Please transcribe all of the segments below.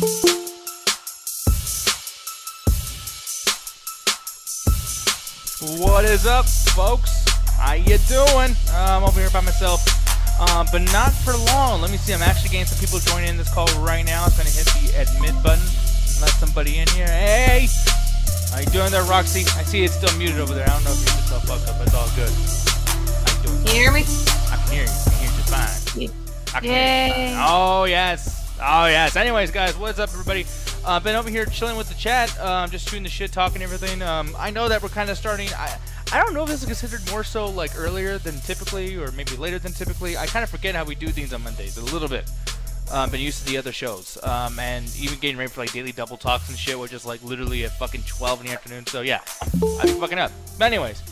What is up, folks? How you doing? I'm over here by myself, but not for long. Let me see. I'm actually getting some people joining in this call right now. I'm going to hit the admit button and let somebody in here. Hey! How you doing there, Roxy? I see it's still muted over there. I don't know if you're just all fucked up, but it's all good. How you doing? Can you hear me? I can hear you. I can hear you just fine. I can hear you fine. Oh, yes. Oh, yes. Anyways, guys, what's up, everybody? Been over here chilling with the chat, just shooting the shit, talking everything. I know that we're kind of starting. I don't know if this is considered more so like earlier than typically, or maybe later than typically. I kind of forget how we do things on Mondays a little bit. Been used to the other shows, and even getting ready for like daily double talks and shit, which is like literally at fucking 12 in the afternoon. So yeah, I've been fucking up. But anyways,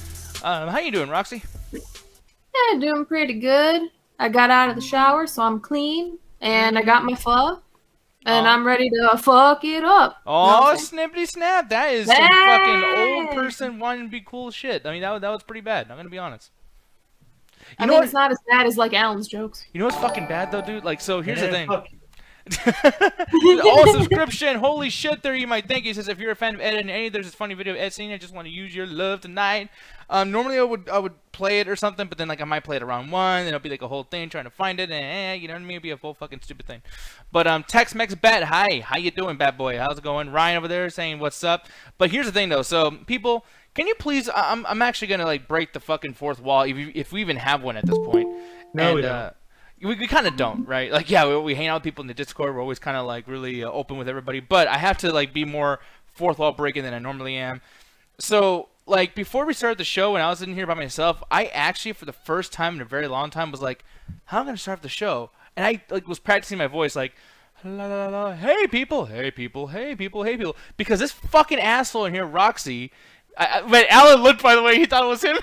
how you doing, Roxy? Yeah, doing pretty good. I got out of the shower, so I'm clean, and I got my pho. And I'm ready to fuck it up. Oh, snippity snap. That is some fucking old person wanting to be cool shit. I mean, that was pretty bad. I'm going to be honest. I mean, it's not as bad as, like, Alan's jokes. You know what's fucking bad, though, dude? Like, so here's the thing. Oh, subscription. Holy shit, there you might think. He says, if you're a fan of Ed and Eddie, there's this funny video of Ed saying, I just want to use your love tonight. Normally I would play it or something, but then like I might play it around 1, and it'll be like a whole thing trying to find it, and you know what I mean? It'll be a whole fucking stupid thing. But Tex-Mex Bat, hi, how you doing, bad boy? How's it going? Ryan over there saying what's up. But here's the thing though, so people, can you please? I'm actually gonna like break the fucking fourth wall if we even have one at this point. No, and, we kind of don't, right? Like, yeah, we hang out with people in the Discord. We're always kind of like really open with everybody. But I have to like be more fourth wall breaking than I normally am. So, like, before we started the show, when I was in here by myself, I actually, for the first time in a very long time, was like, how am I going to start the show? And I like was practicing my voice, like, la, la, la, hey, people, hey, people, hey, people, hey, people. Because this fucking asshole in here, Roxy, but Alan looked, by the way, he thought it was him.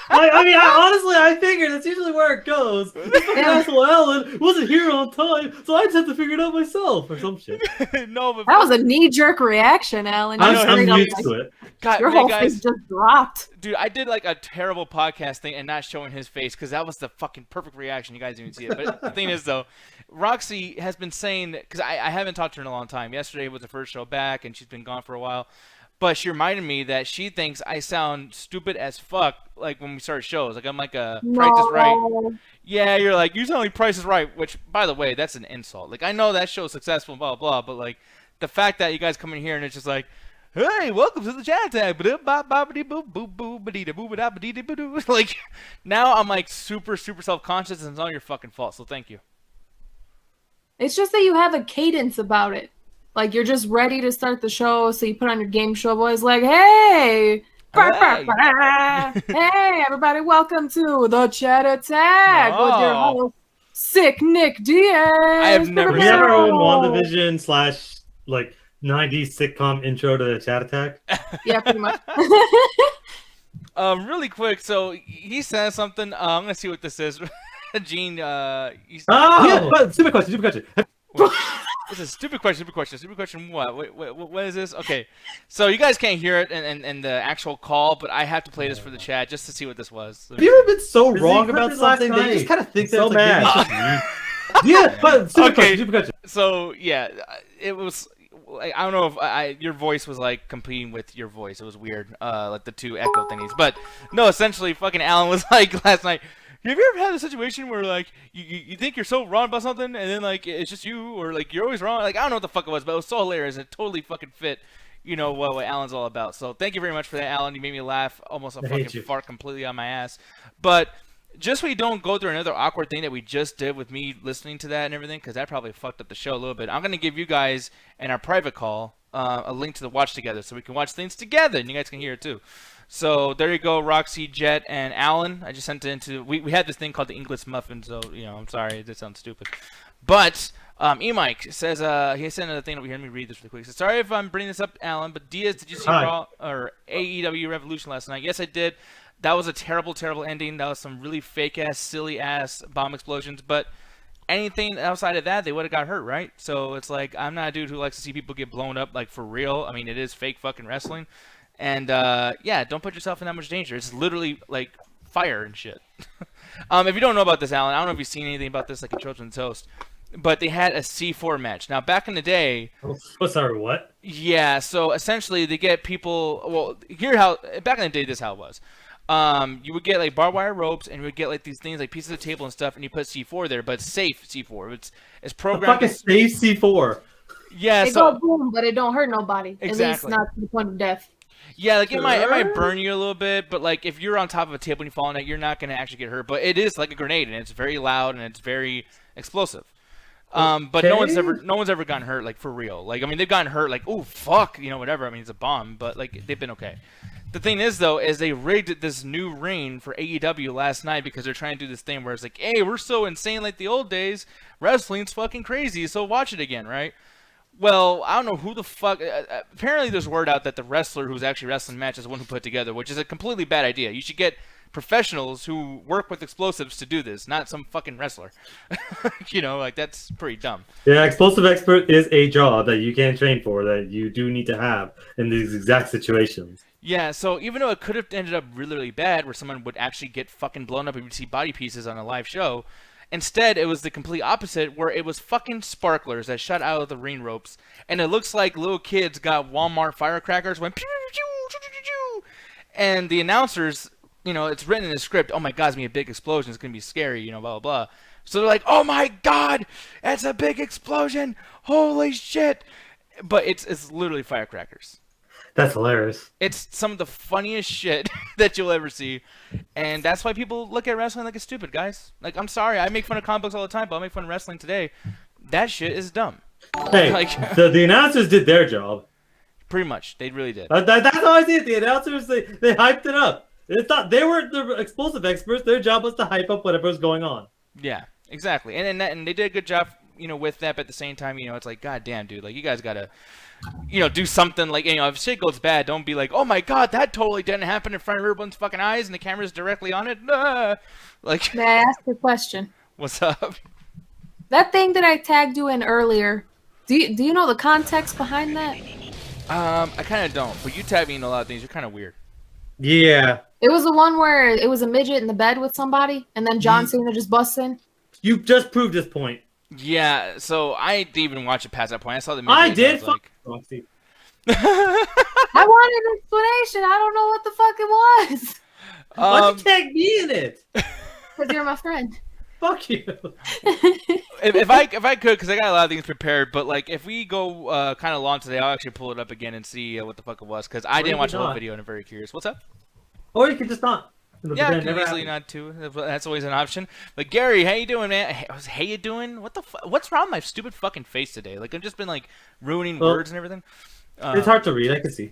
I mean, honestly, I figured that's usually where it goes. This fucking asshole Alan wasn't here on time, so I just had to figure it out myself or some shit. No, but that was a knee-jerk reaction, Alan. I'm used to it. God, your whole face just dropped. Dude, I did like a terrible podcast thing and not showing his face because that was the fucking perfect reaction. You guys didn't even see it. But the thing is, though, Roxy has been saying, because I haven't talked to her in a long time. Yesterday was the first show back, and she's been gone for a while. But she reminded me that she thinks I sound stupid as fuck, like when we start shows. Like I'm like a Price is Right. Yeah, you're like, you sound like Price is Right, which, by the way, that's an insult. Like, I know that show's successful, blah, blah, but like, the fact that you guys come in here and it's just like, hey, welcome to the chat tag. Like, now I'm like super, super self-conscious, and it's all your fucking fault, so thank you. It's just that you have a cadence about it. Like, you're just ready to start the show, so you put on your game show voice like, hey! Hey, everybody, welcome to the Chat Attack with your host, Sick Nick Diaz. I have never We have our own WandaVision / like 90s sitcom intro to the Chat Attack. Yeah, pretty much. Really quick, so he says something. I'm gonna see what this is. Gene, Stupid question. This is a stupid question. What? Wait, what is this? Okay, so you guys can't hear it in the actual call, but I have to play this for the chat just to see what this was. Have you ever been so wrong about something that you just kind of think so mad? Yeah, but stupid question. So yeah, it was. I don't know if your voice was like competing with your voice. It was weird, like the two echo thingies. But no, essentially, fucking Alan was like last night. Have you ever had a situation where like you think you're so wrong about something, and then like it's just you, or like you're always wrong? Like I don't know what the fuck it was, but it was so hilarious. It totally fucking fit, you know what Alan's all about. So thank you very much for that, Alan. You made me laugh almost a fucking fart completely on my ass. But just so we don't go through another awkward thing that we just did with me listening to that and everything, because that probably fucked up the show a little bit. I'm gonna give you guys in our private call a link to the watch together, so we can watch things together, and you guys can hear it too. So there you go, Roxy, Jet, and Alan. I just sent it into. We had this thing called the English Muffin, so you know I'm sorry, this sounds stupid, but E-Mike says he sent another thing over here. Let me read this really quick. He says, sorry if I'm bringing this up, Alan, but Diaz, did you see Raw or AEW Revolution last night? Yes, I did. That was a terrible, terrible ending. That was some really fake ass, silly ass bomb explosions, but anything outside of that, they would have got hurt, right? So it's like, I'm not a dude who likes to see people get blown up, like, for real. I mean, it is fake fucking wrestling. And, yeah, don't put yourself in that much danger. It's literally, like, fire and shit. If you don't know about this, Alan, I don't know if you've seen anything about this, like, in Children's Toast. but they had a C4 match. Now, back in the day, Oh, sorry, what? yeah, so essentially they get people. Well, back in the day, this is how it was. You would get like barbed wire ropes, and you would get like these things like pieces of table and stuff, and you put C4 there, but it's safe C4. It's The programmed. fuck is safe C4? Yeah, They so go boom, but it don't hurt nobody. At least Exactly. not to the point of death. yeah, like it might Sure. burn you a little bit, but like if you're on top of a table and you fall on it, you're not gonna actually get hurt. But it is like a grenade, and it's very loud and it's very explosive. But no one's ever gotten hurt like for real. Like I mean, they've gotten hurt like oh fuck, whatever. I mean, it's a bomb, but like they've been okay. The thing is though, is they rigged this new ring for AEW last night because they're trying to do this thing where it's like, hey, we're so insane like the old days. Wrestling's fucking crazy, so watch it again, right? Well, I don't know who the fuck. Apparently, there's word out that the wrestler who's actually wrestling the match is the one who put it together, which is a completely bad idea. You should get professionals who work with explosives to do this, not some fucking wrestler. Like that's pretty dumb. Yeah, explosive expert is a job that you can train for, that you do need to have in these exact situations. Yeah, so even though it could have ended up really, really bad, where someone would actually get fucking blown up and you'd see body pieces on a live show, instead it was the complete opposite, where it was fucking sparklers that shot out of the ring ropes, and it looks like little kids got Walmart firecrackers, went pew, pew, pew, pew, pew, pew, and the announcers, it's written in the script, oh my god, it's gonna be a big explosion, it's gonna be scary, blah, blah, blah. So they're like, oh my god, it's a big explosion, holy shit, but it's literally firecrackers. That's hilarious. It's some of the funniest shit that you'll ever see, and that's why people look at wrestling like it's stupid, guys. Like, I'm sorry, I make fun of comic books all the time, but I'll make fun of wrestling today. That shit is dumb. Hey, Like- the announcers did their job. Pretty much, they really did. That's how I see it. The announcers, they hyped it up. It's not, they weren't the explosive experts. Their job was to hype up whatever's going on. Yeah, exactly, and they did a good job, with that. But at the same time, it's like, god damn, dude, like you guys gotta, do something. Like, if shit goes bad, don't be like, oh my god, that totally didn't happen in front of everyone's fucking eyes, and the camera's directly on it. Nah. Like, May I ask a question? what's up? That thing that I tagged you in earlier, do you know the context behind that? I kind of don't, but you tag me in a lot of things. You're kind of weird. Yeah. It was the one where it was a midget in the bed with somebody, and then John Cena just busts in. You just proved this point. Yeah, so I didn't even watch it past that point. I saw the I midget, did. and I was Roxy. I wanted an explanation. I don't know what the fuck it was. Why'd you tag me in it? Because you're my friend. Fuck you. if I could, because I got a lot of things prepared, but like if we go kind of long today, I'll actually pull it up again and see what the fuck it was, because I didn't watch the whole video and I'm very curious. What's up? Or you could just not. Yeah, I can easily not too. That's always an option. But Gary, how you doing, man? Hey, you doing? What's wrong with my stupid fucking face today? Like I've just been like ruining words and everything. It's hard to read. I can see.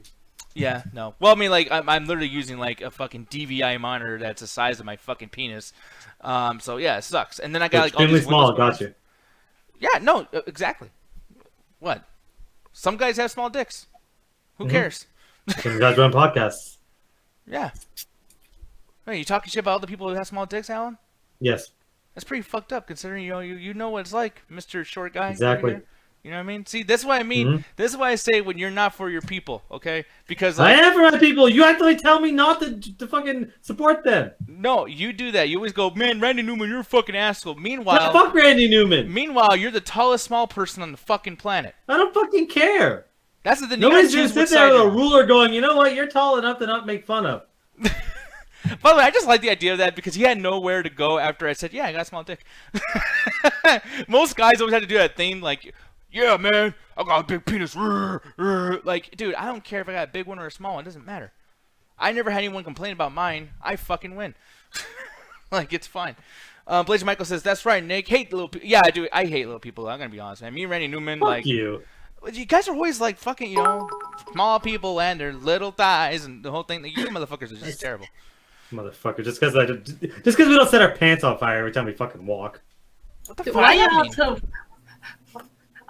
Yeah, no. Well, I mean, like I'm literally using like a fucking DVI monitor that's the size of my fucking penis. So yeah, it sucks. And then I got like all Extremely these small. Windows buttons. Got you. Yeah, no, exactly. What? Some guys have small dicks. Who cares? Some guys run podcasts. Yeah. Wait, you talking shit about other people who have small dicks, Alan? Yes. That's pretty fucked up, considering you know what it's like, Mr. Short Guy. Exactly. Right here. You know what I mean? See, that's what I mean. Mhm. This is why I say when you're not for your people, okay? Because I like, am for my people. You actually tell me not to fucking support them. no, you do that. You always go, man, Randy Newman, you're a fucking asshole. No, Meanwhile, fuck Randy Newman. meanwhile, you're the tallest small person on the fucking planet. I don't fucking care. That's the thing. Nobody's You just gotta choose sit there what with a side you're on. ruler going, you know what? You're tall enough to not make fun of. By the way, I just like the idea of that because he had nowhere to go after I said, yeah, I got a small dick. Most guys always had to do that thing like, yeah, man, I got a big penis. Like, dude, I don't care if I got a big one or a small one. It doesn't matter. I never had anyone complain about mine. I fucking win. Like, it's fine. Blazer Michael says, that's right, Nick. Hate little people. Yeah, I do. I hate little people. I'm going to be honest, man. Me and Randy Newman, Fuck like, you. you guys are always like fucking, small people and their little thighs and the whole thing. You motherfuckers are just terrible. Motherfucker, just because we don't set our pants on fire every time we fucking walk. What the fuck Why does that y'all mean? so?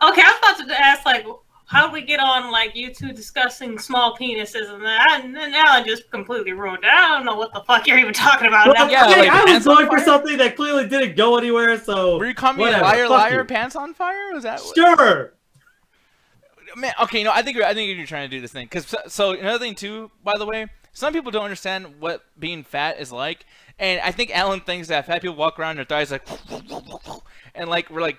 Okay, I was about to ask like, how do we get on like you two discussing small penises and that? And then Alan just completely ruined it. I don't know what the fuck you're even talking about now. yeah, Hey, like I was pants on going for fire? something that clearly didn't go anywhere, so Were you calling me whatever, a liar, fuck liar, you. pants on fire? Was that what? Sure. Man, okay, no, I think you're trying to do this thing. Cause so another thing too, by the way, some people don't understand what being fat is like, and I think Alan thinks that fat people walk around their thighs like, and like we're like,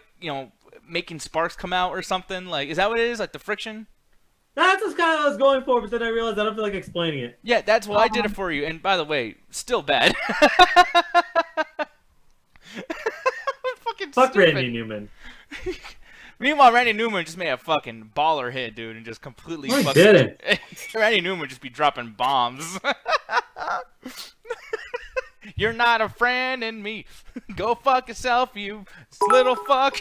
making sparks come out or something? Like, is that what it is? Like the friction? That's just kind of what I was going for, but then I realized I don't feel like explaining it. Yeah, that's why I did it for you. And by the way, still bad. Fucking Fuck stupid. Randy Newman. Meanwhile, Randy Newman just made a fucking baller hit, dude, and just completely No, he fucking... didn't. Randy Newman would just be dropping bombs. You're not a friend in me. Go fuck yourself, you little fuck.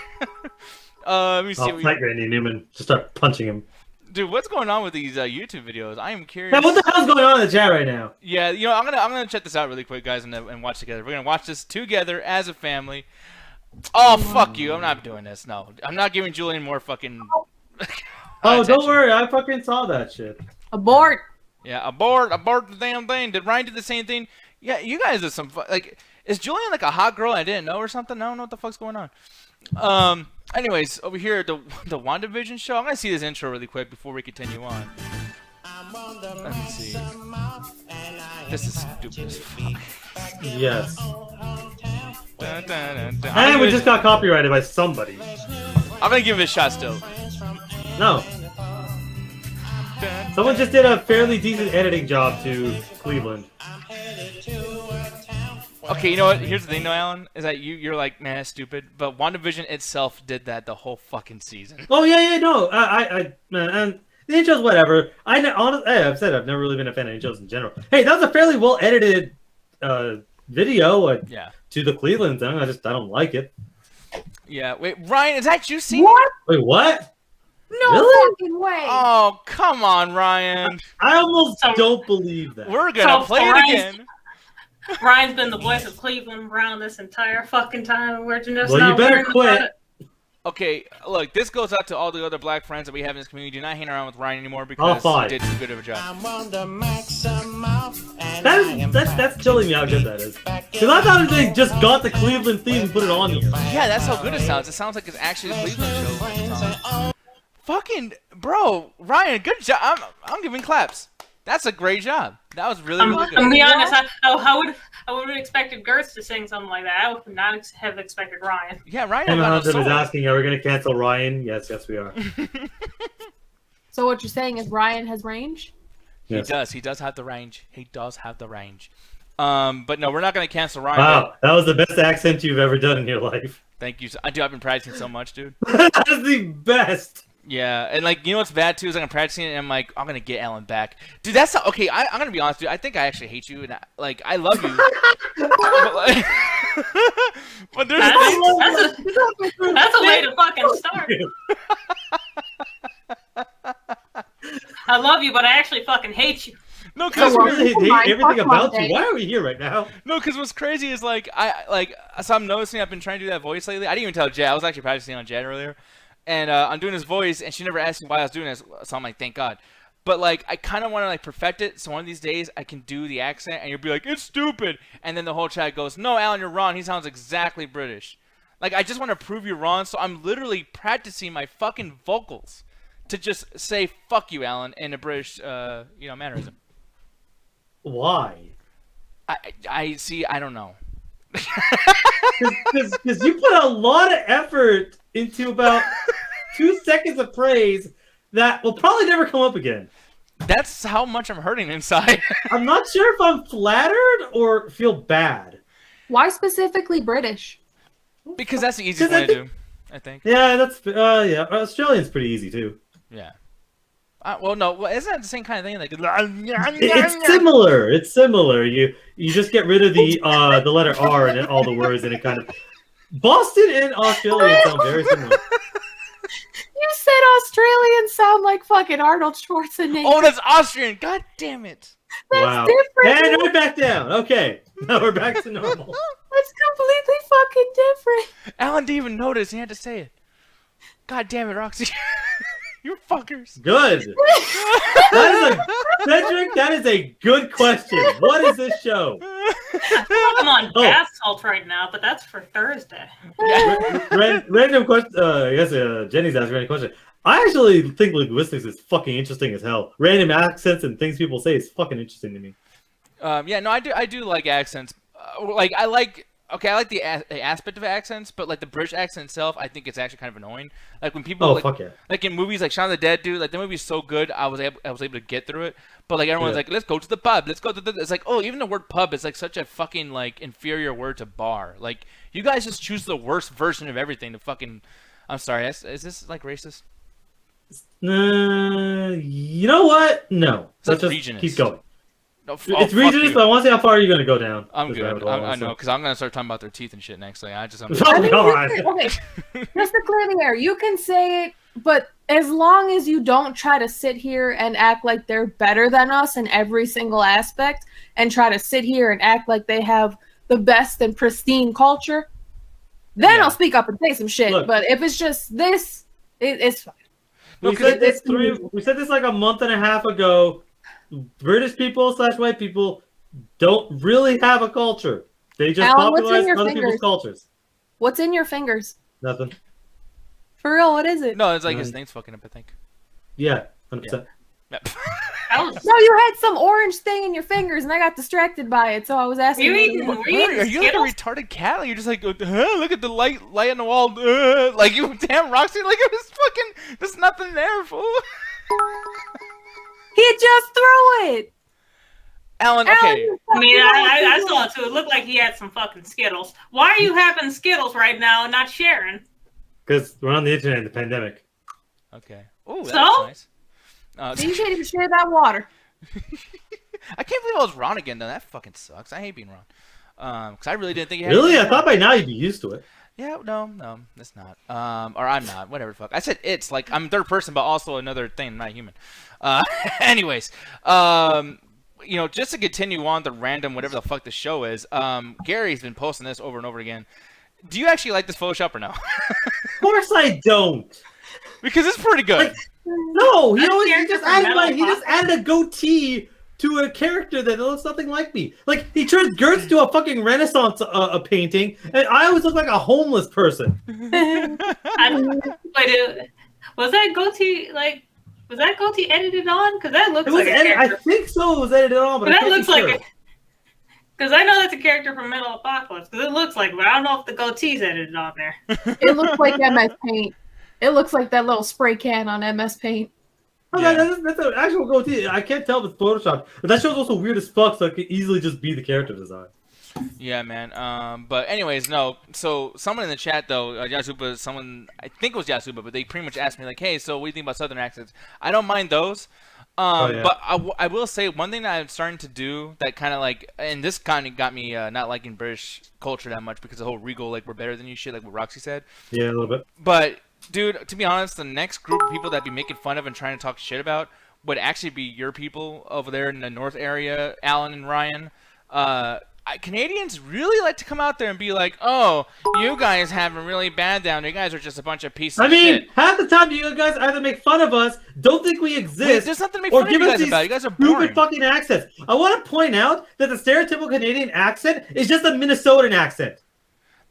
Let me see. I'll fight Randy Newman. Just start punching him. Dude, what's going on with these YouTube videos? I am curious. Yeah, what the hell's going on in the chat right now? Yeah, you know, I'm gonna check this out really quick, guys, and watch together. We're gonna watch this together as a family. Oh, fuck you! I'm not doing this. No, I'm not giving Julian more fucking. Oh, attention. don't worry. I fucking saw that shit. Abort. Yeah, abort the damn thing. Did Ryan do the same thing? Yeah, you guys did some like. Is Julian like a hot girl I didn't know or something? I don't know what the fuck's going on. Anyways, over here at the WandaVision show, I'm gonna see this intro really quick before we continue on. Let me see. This is stupid as fuck. Yes. Dun, dun, dun, dun. And we just got copyrighted by somebody. I'm gonna give it a shot still. No. Someone just did a fairly decent editing job to Cleveland. Okay, you know what? Here's the thing, though, Alan, is that you're like, man, that's stupid. But WandaVision itself did that the whole fucking season. Oh yeah, no, and the intros, whatever. I've said I've never really been a fan of intros in general. Hey, that was a fairly well edited video Yeah. to the Cleveland thing. I don't like it. Yeah. Wait, Ryan, is that you seeing? What? Wait, what? No Really? fucking way. Oh, come on, Ryan. I almost So- don't believe that. We're gonna So play it Ryan's- again. Ryan's been the voice of Cleveland Brown this entire fucking time, and we're just Well, not you better learning quit. about it. Okay, look, this goes out to all the other black friends that we have in this community. Do not hang around with Ryan anymore All because he five. did too good of a job. That's chilling me how good that is. Because I thought they just got the Cleveland theme and put it on here. Yeah, that's how good it sounds. It sounds like it's actually a Cleveland show. Fucking bro, Ryan, good job. I'm giving claps. That's a great job. That was really, really I'm good. be honest. I would have expected Gertz to sing something like that. I would not have expected Ryan. Yeah, Ryan Hannah got no Hunter soul. is asking, are we going to cancel Ryan? Yes, we are. So what you're saying is Ryan has range? Yes. He does have the range. He does have the range. But no, we're not going to cancel Ryan. Wow, that was the best accent you've ever done in your life. Thank you. I've been practicing so much, dude. That is the best. Yeah, and like, you know what's bad too is like I'm practicing it and I'm like, I'm gonna get Alan back, dude. That's not, okay. I'm gonna be honest, dude. I think I actually hate you, and I love you. but, like, but there's That's a way to fucking start. I love you, but I actually fucking hate you. no, I because really hate Mine, everything fuck about Monday. you. Why are we here right now? what's crazy is like so I'm noticing I've been trying to do that voice lately. I didn't even tell Jay. I was actually practicing on Jad earlier, and I'm doing his voice, and she never asked me why I was doing this, so I'm like, thank God. But like, I kind of want to like perfect it, so one of these days I can do the accent, and you'll be like, it's stupid, and then the whole chat goes, no, Alan, you're wrong. He sounds exactly British. Like, I just want to prove you wrong, so I'm literally practicing my fucking vocals to just say fuck you, Alan, in a British, mannerism. Why? I see. I don't know. Because you put a lot of effort into about 2 seconds of praise that will probably never come up again. That's how much I'm hurting inside. I'm not sure if I'm flattered or feel bad. Why specifically British? Because that's the easiest way to do, I think. Yeah, yeah. Australian's pretty easy too. Yeah. Well, no. Well, isn't that the same kind of thing? Like, It's similar. It's similar. You just get rid of the letter R and all the words, and it kind of. Boston and Australian sound very similar. You said Australians sound like fucking Arnold Schwarzenegger. Oh, that's Austrian. God damn it. That's Wow. different. And we're back down. Okay, now we're back to normal. That's completely fucking different. Alan didn't even notice. He had to say it. God damn it, Roxy. You fuckers. Good. Cedric, that is a good question. What is this show? I'm on bath salt right now, but that's for Thursday. Random question. I guess Jenny's asking a random question. I actually think linguistics is fucking interesting as hell. Random accents and things people say is fucking interesting to me. Yeah, no, I do like accents. Like, I like okay, I like the aspect of accents, but like the British accent itself, I think it's actually kind of annoying. Like when people fuck yeah. like in movies like Shaun of the Dead, dude, like the movie's so good, I was able to get through it. But like everyone's like, let's go to the pub, let's go to the. It's like, oh, even the word pub is like such a fucking like inferior word to bar. Like you guys just choose the worst version of everything to fucking. I'm sorry, is this like racist? You know what? No. Let's just regionist. keep going. No, It's regionist, but I want to see how far you're gonna go down. I'm good. I know, because I'm gonna start talking about their teeth and shit next. Like, Oh God! God! Just to clear the air, you can say it, but as long as you don't try to sit here and act like they're better than us in every single aspect, and try to sit here and act like they have the best and pristine culture, then I'll speak up and say some shit. Look, but if it's just this, it's fine. We said this like a month and a half ago. British people / white people don't really have a culture. They just popularize other people's cultures. What's in your fingers? Nothing. For real, what is it? No, it's like his thing's fucking up, I think. Yeah, 100%. Yeah. No, you had some orange thing in your fingers, and I got distracted by it, so I was asking. Are you like a retarded cat? Like you're just like, look at the light on the wall. Like you, damn Roxy, like it was fucking. There's nothing there, fool. He just threw it. Alan, okay. I mean, I saw it too. It looked like he had some fucking Skittles. Why are you having Skittles right now and not sharing? Because we're on the internet in the pandemic. Okay. Oh, that's so? Nice. So you can't even share that water. I can't believe I was wrong again, though. That fucking sucks. I hate being wrong. Because I really didn't think you had. Really? I thought by now you'd be used to it. Yeah, no, it's not. Or I'm not. Whatever the fuck. I said it's like I'm third person, but also another thing. I'm not human. Anyways, you know, just to continue on the random whatever the fuck the show is. Gary's been posting this over and over again. Do you actually like this Photoshop or no? Of course I don't. Because it's pretty good. Like, no, he just added a goatee to a character that looks nothing like me. Like he turned Gertz to a fucking Renaissance painting, and I always look like a homeless person. Was that goatee like? Was that goatee edited on? Because that looks like a character. I think so. It was edited on, but that looks like. Because I know that's a character from Metal Apocalypse. Because it looks like, but I don't know if the goatee's edited on there. It looks like MS Paint. It looks like that little spray can on MS Paint. Oh, yeah. That's an actual goatee. I can't tell if it's Photoshop. But that show's also weird as fuck, so it could easily just be the character design. Yeah, man. But anyways, no. So someone in the chat though, Yasuba, someone I think it was Yasuba, but they pretty much asked me like, "Hey, so what do you think about Southern accents?" I don't mind those. But I will say one thing that I'm starting to do that kind of like, and this kind of got me not liking British culture that much because the whole Regal like we're better than you shit, like what Roxy said. Yeah, a little bit. But dude, to be honest, the next group of people that be making fun of and trying to talk shit about would actually be your people over there in the north area, Alan and Ryan. Canadians really like to come out there and be like, "Oh, you guys have it really bad down there. You guys are just a bunch of pieces of shit." Half the time you guys either make fun of us, don't think we exist, Wait, there's nothing to make fun of you guys about. You guys are boring. Stupid fucking accents. I want to point out that the stereotypical Canadian accent is just a Minnesotan accent.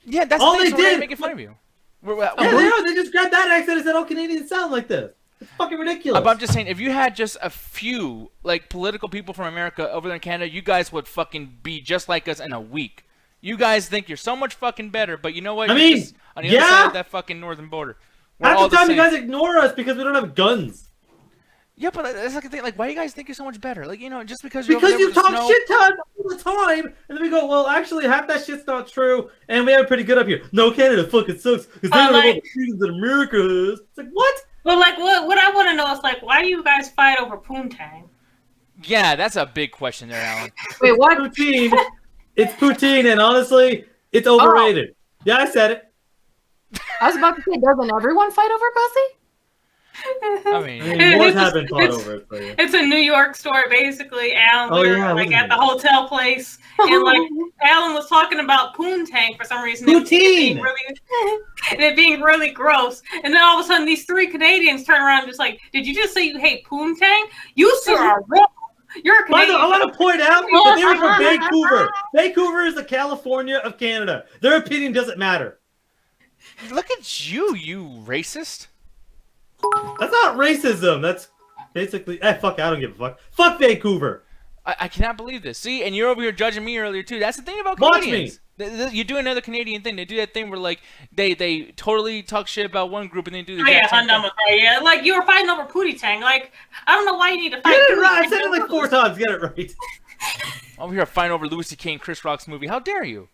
Yeah, that's all the thing, they so did. Making fun of you. They just grabbed that accent and said, "Oh, Canadians sound like this." It's fucking ridiculous. But I'm just saying, if you had just a few like political people from America over there in Canada, you guys would fucking be just like us in a week. You guys think you're so much fucking better, but you know what? You're just on the other side of that fucking northern border. Half the time you guys ignore us because we don't have guns. Yeah, but that's like the thing. Like, why do you guys think you're so much better? Like, you know, just because you talk shit ton all the time, and then we go, well, actually, half that shit's not true, and we have it pretty good up here. No, Canada fucking sucks because they don't know what the freedoms that America is. It's like, what? Well, like, what I want to know is, like, why do you guys fight over poontang? Yeah, that's a big question there, Alan. Wait, what? Poutine. It's poutine, and honestly, it's overrated. Yeah, I said it. I was about to say, doesn't everyone fight over pussy? I mean wars have been fought over it. Yeah. It's a New York story, basically. Alan, we were like at the hotel place, and like Alan was talking about poontang for some reason. Poutine! And it being really gross. And then all of a sudden, these three Canadians turn around and just like, did you just say you hate poontang? You sir are wrong. You're a Canadian. I want to point out that they were from Vancouver. Vancouver is the California of Canada. Their opinion doesn't matter. Look at you, you racist. That's not racism. That's basically... fuck, I don't give a fuck. Fuck Vancouver. I cannot believe this. See, and you're over here judging me earlier too. That's the thing about Watch Canadians. You do another Canadian thing. They do that thing where like they totally talk shit about one group and they do the yeah, I'm done with that. Yeah, like you were fighting over Pootie Tang. Like I don't know why you need to fight. Get it right. I said it like 4 times. Get it right. Over here fighting over Louis C.K. and Chris Rock's movie. How dare you?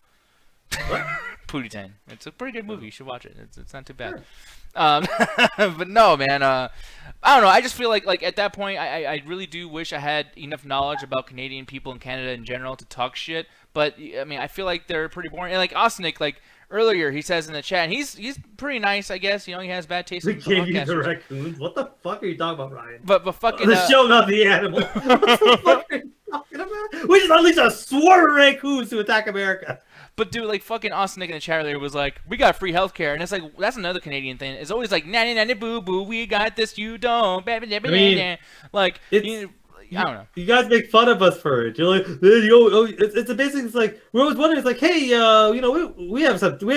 Pootie Tang. It's a pretty good movie. You should watch it. It's not too bad. Sure. But no, man. I don't know. I just feel like at that point, I really do wish I had enough knowledge about Canadian people and Canada in general to talk shit. But I mean, I feel like they're pretty boring. And like Osnick, like earlier, he says in the chat, and he's pretty nice, I guess. You know, he has bad taste. We gave you the raccoons. What the fuck are you talking about, Ryan? But fucking the show, not the animal. What the fuck are you talking about? We just unleashed a swarm of raccoons to attack America. But dude, like fucking Austin Nick in the chat earlier was like, we got free healthcare, and it's like that's another Canadian thing. It's always like nanny nanny boo boo, we got this, you don't. I mean, like I don't know. You guys make fun of us for it. You're like, it's basically it's like we're always wondering. It's like, hey, you know, we have we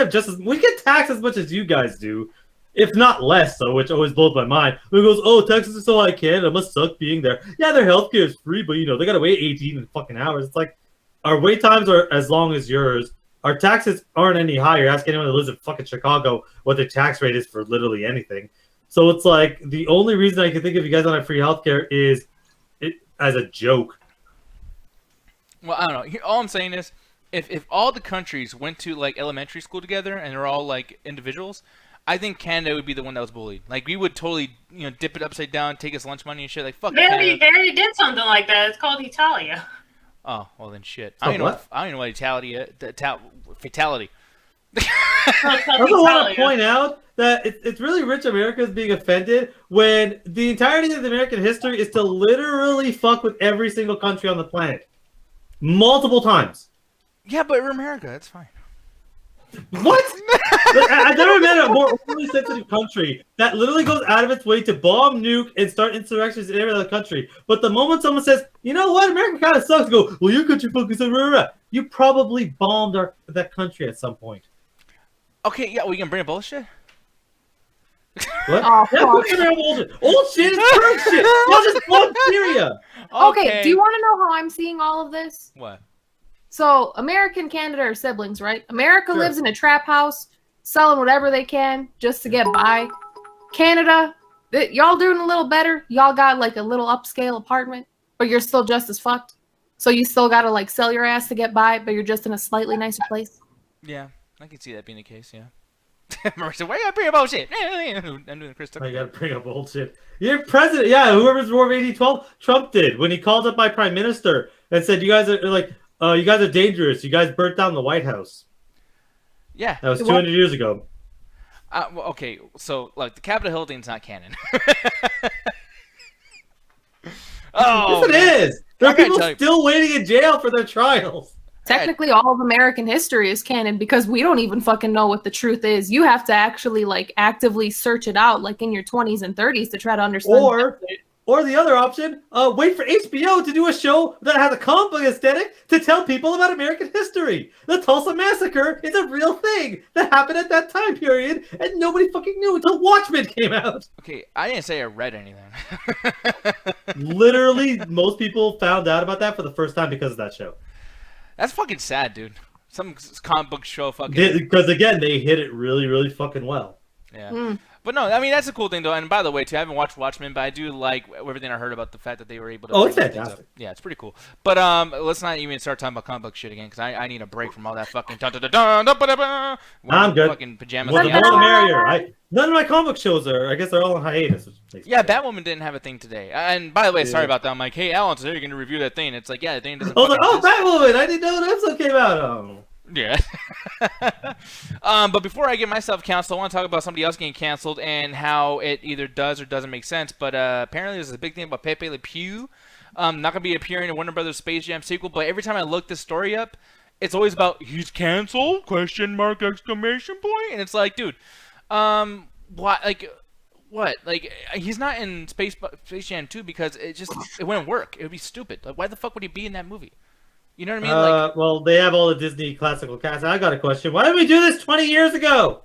get taxed as much as you guys do, if not less. So, which always blows my mind. When it goes, oh, Texas is so high, Canada must suck being there. Yeah, their healthcare is free, but you know they gotta wait 18 fucking hours. It's like our wait times are as long as yours. Our taxes aren't any higher. Ask anyone that lives in fucking Chicago what their tax rate is for literally anything. So it's like the only reason I can think of you guys don't have free healthcare is it as a joke. Well, I don't know. All I'm saying is, if all the countries went to like elementary school together and they're all like individuals, I think Canada would be the one that was bullied. Like we would totally, you know, dip it upside down, take us lunch money and shit. Like fuck. They already did something like that. It's called Italia. Oh, well then shit. I don't even know what fatality. I also want to point out that it's really rich America is being offended when the entirety of the American history is to literally fuck with every single country on the planet. Multiple times. Yeah, but we're America. It's fine. What? I've never met a more overly sensitive country that literally goes out of its way to bomb, nuke, and start insurrections in every other country. But the moment someone says, you know what, America kind of sucks, go, well, your country fucking sucks. You probably bombed that country at some point. Okay, yeah, we can bring up bullshit. What? Oh, yeah, we can bring up bullshit. Old shit is current shit. Y'all just bomb Syria. Okay, do you want to know how I'm seeing all of this? What? So, America and Canada are siblings, right? America Sure. lives in a trap house, selling whatever they can just to get by. Canada, y'all doing a little better. Y'all got like a little upscale apartment, but you're still just as fucked. So you still gotta like sell your ass to get by, but you're just in a slightly nicer place. Yeah, I can see that being the case, yeah. Remember, so why you gotta bring up bullshit? I'm doing Chris Tucker. I gotta bring up old shit. Your president, yeah, whoever's War of 1812, Trump did when he called up my prime minister and said, you guys are like, you guys are dangerous. You guys burnt down the White House. Yeah. That was 200 years ago. Well, okay, so, look, the Capitol Hill thing's not canon. Yes, it is. There are people still waiting in jail for their trials. Technically, all of American history is canon because we don't even fucking know what the truth is. You have to actually like actively search it out, like in your 20s and 30s, to try to understand. Or the other option, wait for HBO to do a show that has a comic book aesthetic to tell people about American history. The Tulsa Massacre is a real thing that happened at that time period, and nobody fucking knew until Watchmen came out. Okay, I didn't say I read anything. Literally, most people found out about that for the first time because of that show. That's fucking sad, dude. Some comic book show fucking... Because, again, they hit it really, really fucking well. Yeah. But no, I mean, that's a cool thing, though. And by the way, too, I haven't watched Watchmen, but I do like everything I heard about the fact that they were able to... Oh, it's fantastic. Yeah, it's pretty cool. But let's not even start talking about comic book shit again, because I need a break from all that fucking... I'm good. Fucking pajamas. Well, the more the merrier. None of my comic book shows are... I guess they're all on hiatus. Yeah, Batwoman didn't have a thing today. And by the way, sorry about that. I'm like, hey, Alan, today you're going to review that thing. It's like, yeah, the thing doesn't... I was like, oh, Batwoman! I didn't know an episode came out. Oh. Yeah. But before I get myself canceled, I want to talk about somebody else getting canceled and how it either does or doesn't make sense. But apparently there's a big thing about Pepe Le Pew. Not going to be appearing in Warner Brothers Space Jam sequel. But every time I look this story up, it's always about, he's canceled? ? Exclamation point. And it's like, dude, what? Like, what? Like, he's not in Space Jam 2 because it wouldn't work. It would be stupid. Like, why the fuck would he be in that movie? You know what I mean? Well, they have all the Disney classical cast. I got a question. Why did we do this 20 years ago?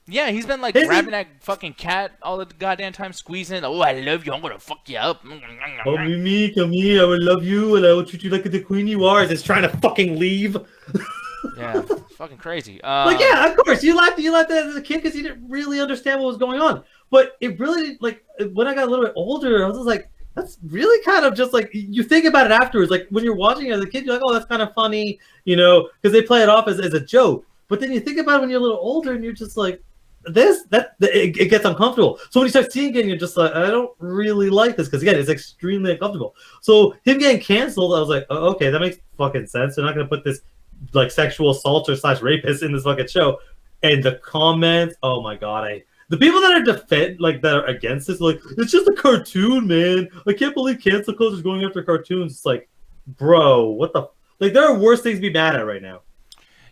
Yeah, he's been like Isn't- grabbing that fucking cat all the goddamn time, squeezing it. Oh, I love you. I'm gonna fuck you up. Oh, Mimi, come here. I will love you, and I will treat you like the queen you are. Just trying to fucking leave. Yeah, fucking crazy. Like, yeah, of course, you laughed at that as a kid because you didn't really understand what was going on. But it really, like, when I got a little bit older, I was just like, that's really kind of just like, you think about it afterwards. Like, when you're watching it as a kid, you're like, oh, that's kind of funny, you know, because they play it off as a joke. But then you think about it when you're a little older, and you're just like, it gets uncomfortable. So when you start seeing it, you're just like, I don't really like this because again, it's extremely uncomfortable. So him getting canceled, I was like, oh, okay, that makes fucking sense. They're not gonna put this like sexual assaulter / rapist in this fucking show. And the comments, oh my god, the people that are that are against this, like, it's just a cartoon, man. I can't believe cancel culture is going after cartoons. It's like, bro, what the like? There are worse things to be mad at right now.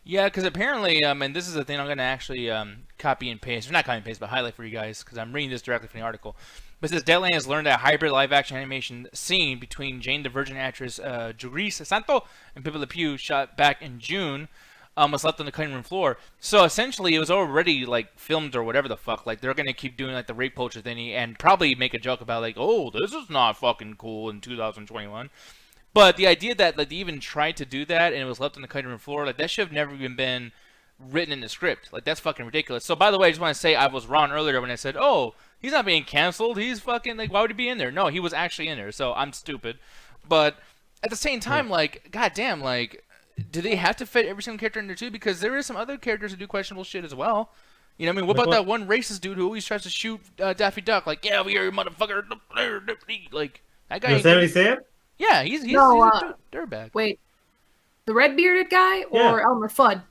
Yeah, because apparently, and this is the thing I'm going to actually copy and paste, or not copy and paste, but highlight for you guys, because I'm reading this directly from the article. But it says Deadline has learned a hybrid live-action animation scene between Jane the Virgin actress Jurís Santo and Pepe Le Pew, shot back in June, was left on the cutting room floor. So essentially, it was already like filmed or whatever the fuck. Like they're going to keep doing like the rape culture thingy and probably make a joke about like, oh, this is not fucking cool in 2021. But the idea that like they even tried to do that and it was left on the cutting room floor, like that should have never even been written in the script. Like that's fucking ridiculous. So by the way, I just want to say I was wrong earlier when I said, oh, he's not being canceled. He's fucking like, why would he be in there? No, he was actually in there. So I'm stupid. But at the same time, like, goddamn, like, do they have to fit every single character in there too? Because there is some other characters who do questionable shit as well. You know what I mean? What about that one racist dude who always tries to shoot Daffy Duck? Like, yeah, we are you motherfucker. Like that guy. Yosemite Sam? Yeah, he's a dirtbag. Wait, the red bearded guy or Elmer Fudd?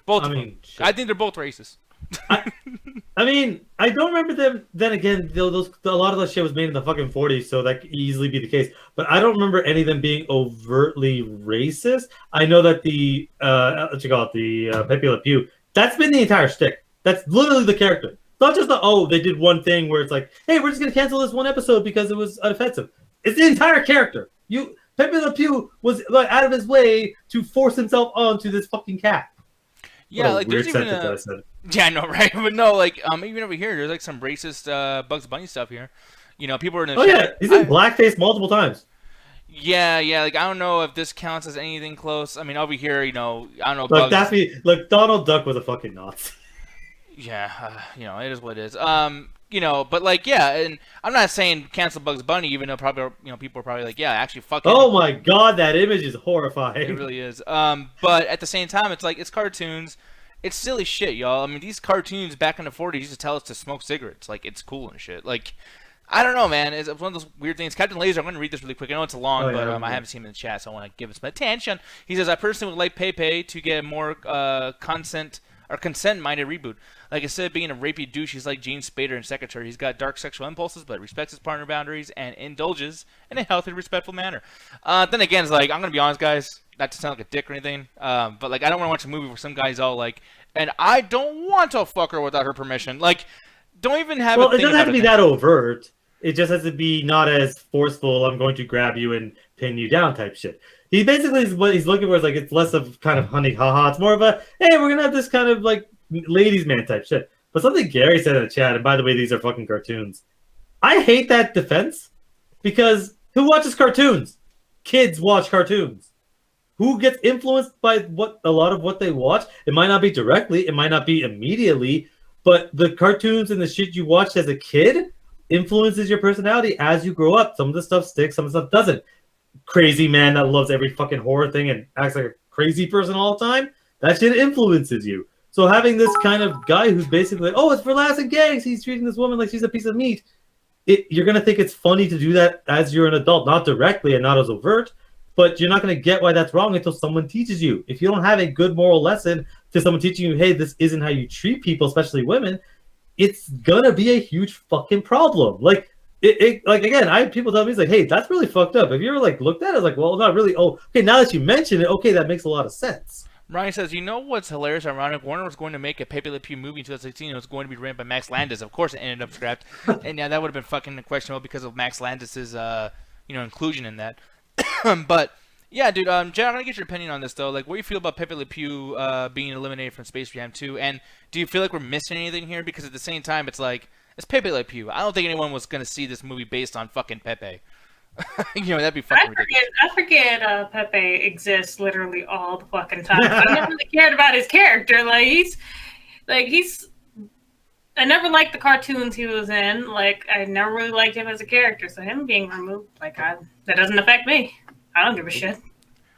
Both. I of mean, them. I think they're both racist. I mean, I don't remember them. Then again, a lot of that shit was made in the fucking 40s, so that could easily be the case. But I don't remember any of them being overtly racist. I know that the Pepe Le Pew, that's been the entire shtick. That's literally the character. It's not just they did one thing where it's like, hey, we're just gonna cancel this one episode because it was offensive. It's the entire character. Pepe Le Pew was like out of his way to force himself onto this fucking cat. Yeah, like there's even yeah, I know, right? But no, like even over here, there's like some racist Bugs Bunny stuff here. You know, people are in the chat. Yeah, he's in blackface multiple times. Yeah, like I don't know if this counts as anything close. I mean, over here, you know, I don't Like know. Bugs... Donald Duck was a fucking Nazi. Yeah, you know, it is what it is. You know, but like, yeah, and I'm not saying cancel Bugs Bunny, even though probably, you know, people are probably like, yeah, actually, fuck it. Oh my god, that image is horrifying. It really is. But at the same time, it's like, it's cartoons. It's silly shit, y'all. I mean, these cartoons back in the 40s used to tell us to smoke cigarettes. Like, it's cool and shit. Like, I don't know, man. It's one of those weird things. Captain Laser, I'm going to read this really quick. I know it's long, but I haven't seen him in the chat, so I want to give it some attention. He says, I personally would like Pepe to get a more consent-minded reboot. Like, instead of being a rapey douche, he's like Gene Spader in Secretary. He's got dark sexual impulses, but respects his partner boundaries and indulges in a healthy, respectful manner. Then again, it's like, I'm going to be honest, guys, not to sound like a dick or anything, but like, I don't want to watch a movie where some guy's all like, and I don't want to fuck her without her permission. Like, don't even have it doesn't have to be that overt. It just has to be not as forceful, I'm going to grab you and pin you down type shit. He basically is what he's looking for is like, it's less of kind of honey haha. It's more of a, hey, we're going to have this kind of like ladies man type shit. But something Gary said in the chat, and by the way, these are fucking cartoons. I hate that defense because who watches cartoons? Kids watch cartoons. Who gets influenced by a lot of what they watch? It might not be directly, it might not be immediately, but the cartoons and the shit you watched as a kid influences your personality as you grow up. Some of the stuff sticks, some of the stuff doesn't. Crazy man that loves every fucking horror thing and acts like a crazy person all the time, that shit influences you. So having this kind of guy who's basically like, oh, it's for laughs and gags, he's treating this woman like she's a piece of meat, you're going to think it's funny to do that as you're an adult, not directly and not as overt, but you're not going to get why that's wrong until someone teaches you. If you don't have a good moral lesson to someone teaching you, hey, this isn't how you treat people, especially women, it's going to be a huge fucking problem. Like, like again, I have people tell me, it's like, hey, that's really fucked up. Have you ever like looked at it? It's like, well, not really. Oh, okay, now that you mention it, okay, that makes a lot of sense. Ryan says, you know what's hilarious, ironic? Warner was going to make a Pepe Le Pew movie in 2016. It was going to be written by Max Landis. Of course, it ended up scrapped. And yeah, that would have been fucking questionable because of Max Landis's, inclusion in that. But Yeah, dude. Jen, I'm gonna get your opinion on this though. Like, what do you feel about Pepe Le Pew being eliminated from Space Jam 2? And do you feel like we're missing anything here? Because at the same time, it's like it's Pepe Le Pew. I don't think anyone was gonna see this movie based on fucking Pepe. That'd be fucking ridiculous. I forget Pepe exists literally all the fucking time. I never really cared about his character. He's. I never liked the cartoons he was in. I never really liked him as a character. So him being removed, that doesn't affect me. I don't give a shit.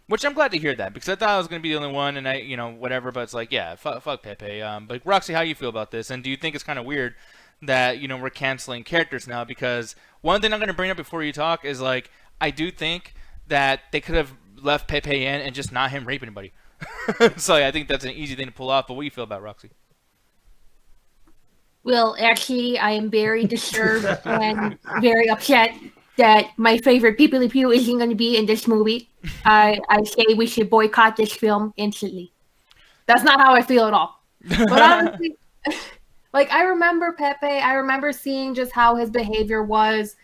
Which I'm glad to hear that, because I thought I was going to be the only one, and whatever, but it's fuck Pepe. But Roxy, how you feel about this? And do you think it's kind of weird that, we're canceling characters now? Because one thing I'm going to bring up before you talk is, I do think that they could have left Pepe in and just not him rape anybody. So I think that's an easy thing to pull off, but what do you feel about Roxy? Well, actually, I am very disturbed and very upset that my favorite Pepe Le Pew isn't going to be in this movie. I say we should boycott this film instantly. That's not how I feel at all. But honestly, I remember Pepe. I remember seeing just how his behavior was.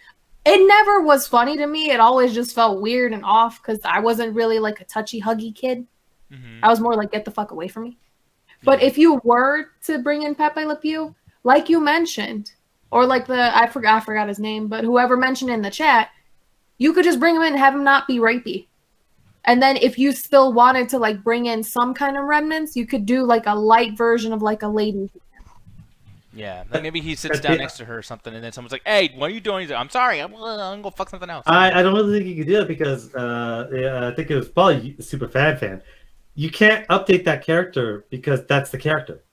It never was funny to me. It always just felt weird and off because I wasn't really a touchy, huggy kid. Mm-hmm. I was more get the fuck away from me. Yeah. But if you were to bring in Pepe Le Pew, like you mentioned, or I forgot his name, but whoever mentioned in the chat, you could just bring him in and have him not be rapey. And then if you still wanted to bring in some kind of remnants, you could do a light version of a lady. Yeah, maybe he sits down next to her or something, and then someone's like, "Hey, what are you doing?" He's like, "I'm sorry, I'm gonna go fuck something else." I don't really think you could do it because I think it was probably a super fan. You can't update that character because that's the character.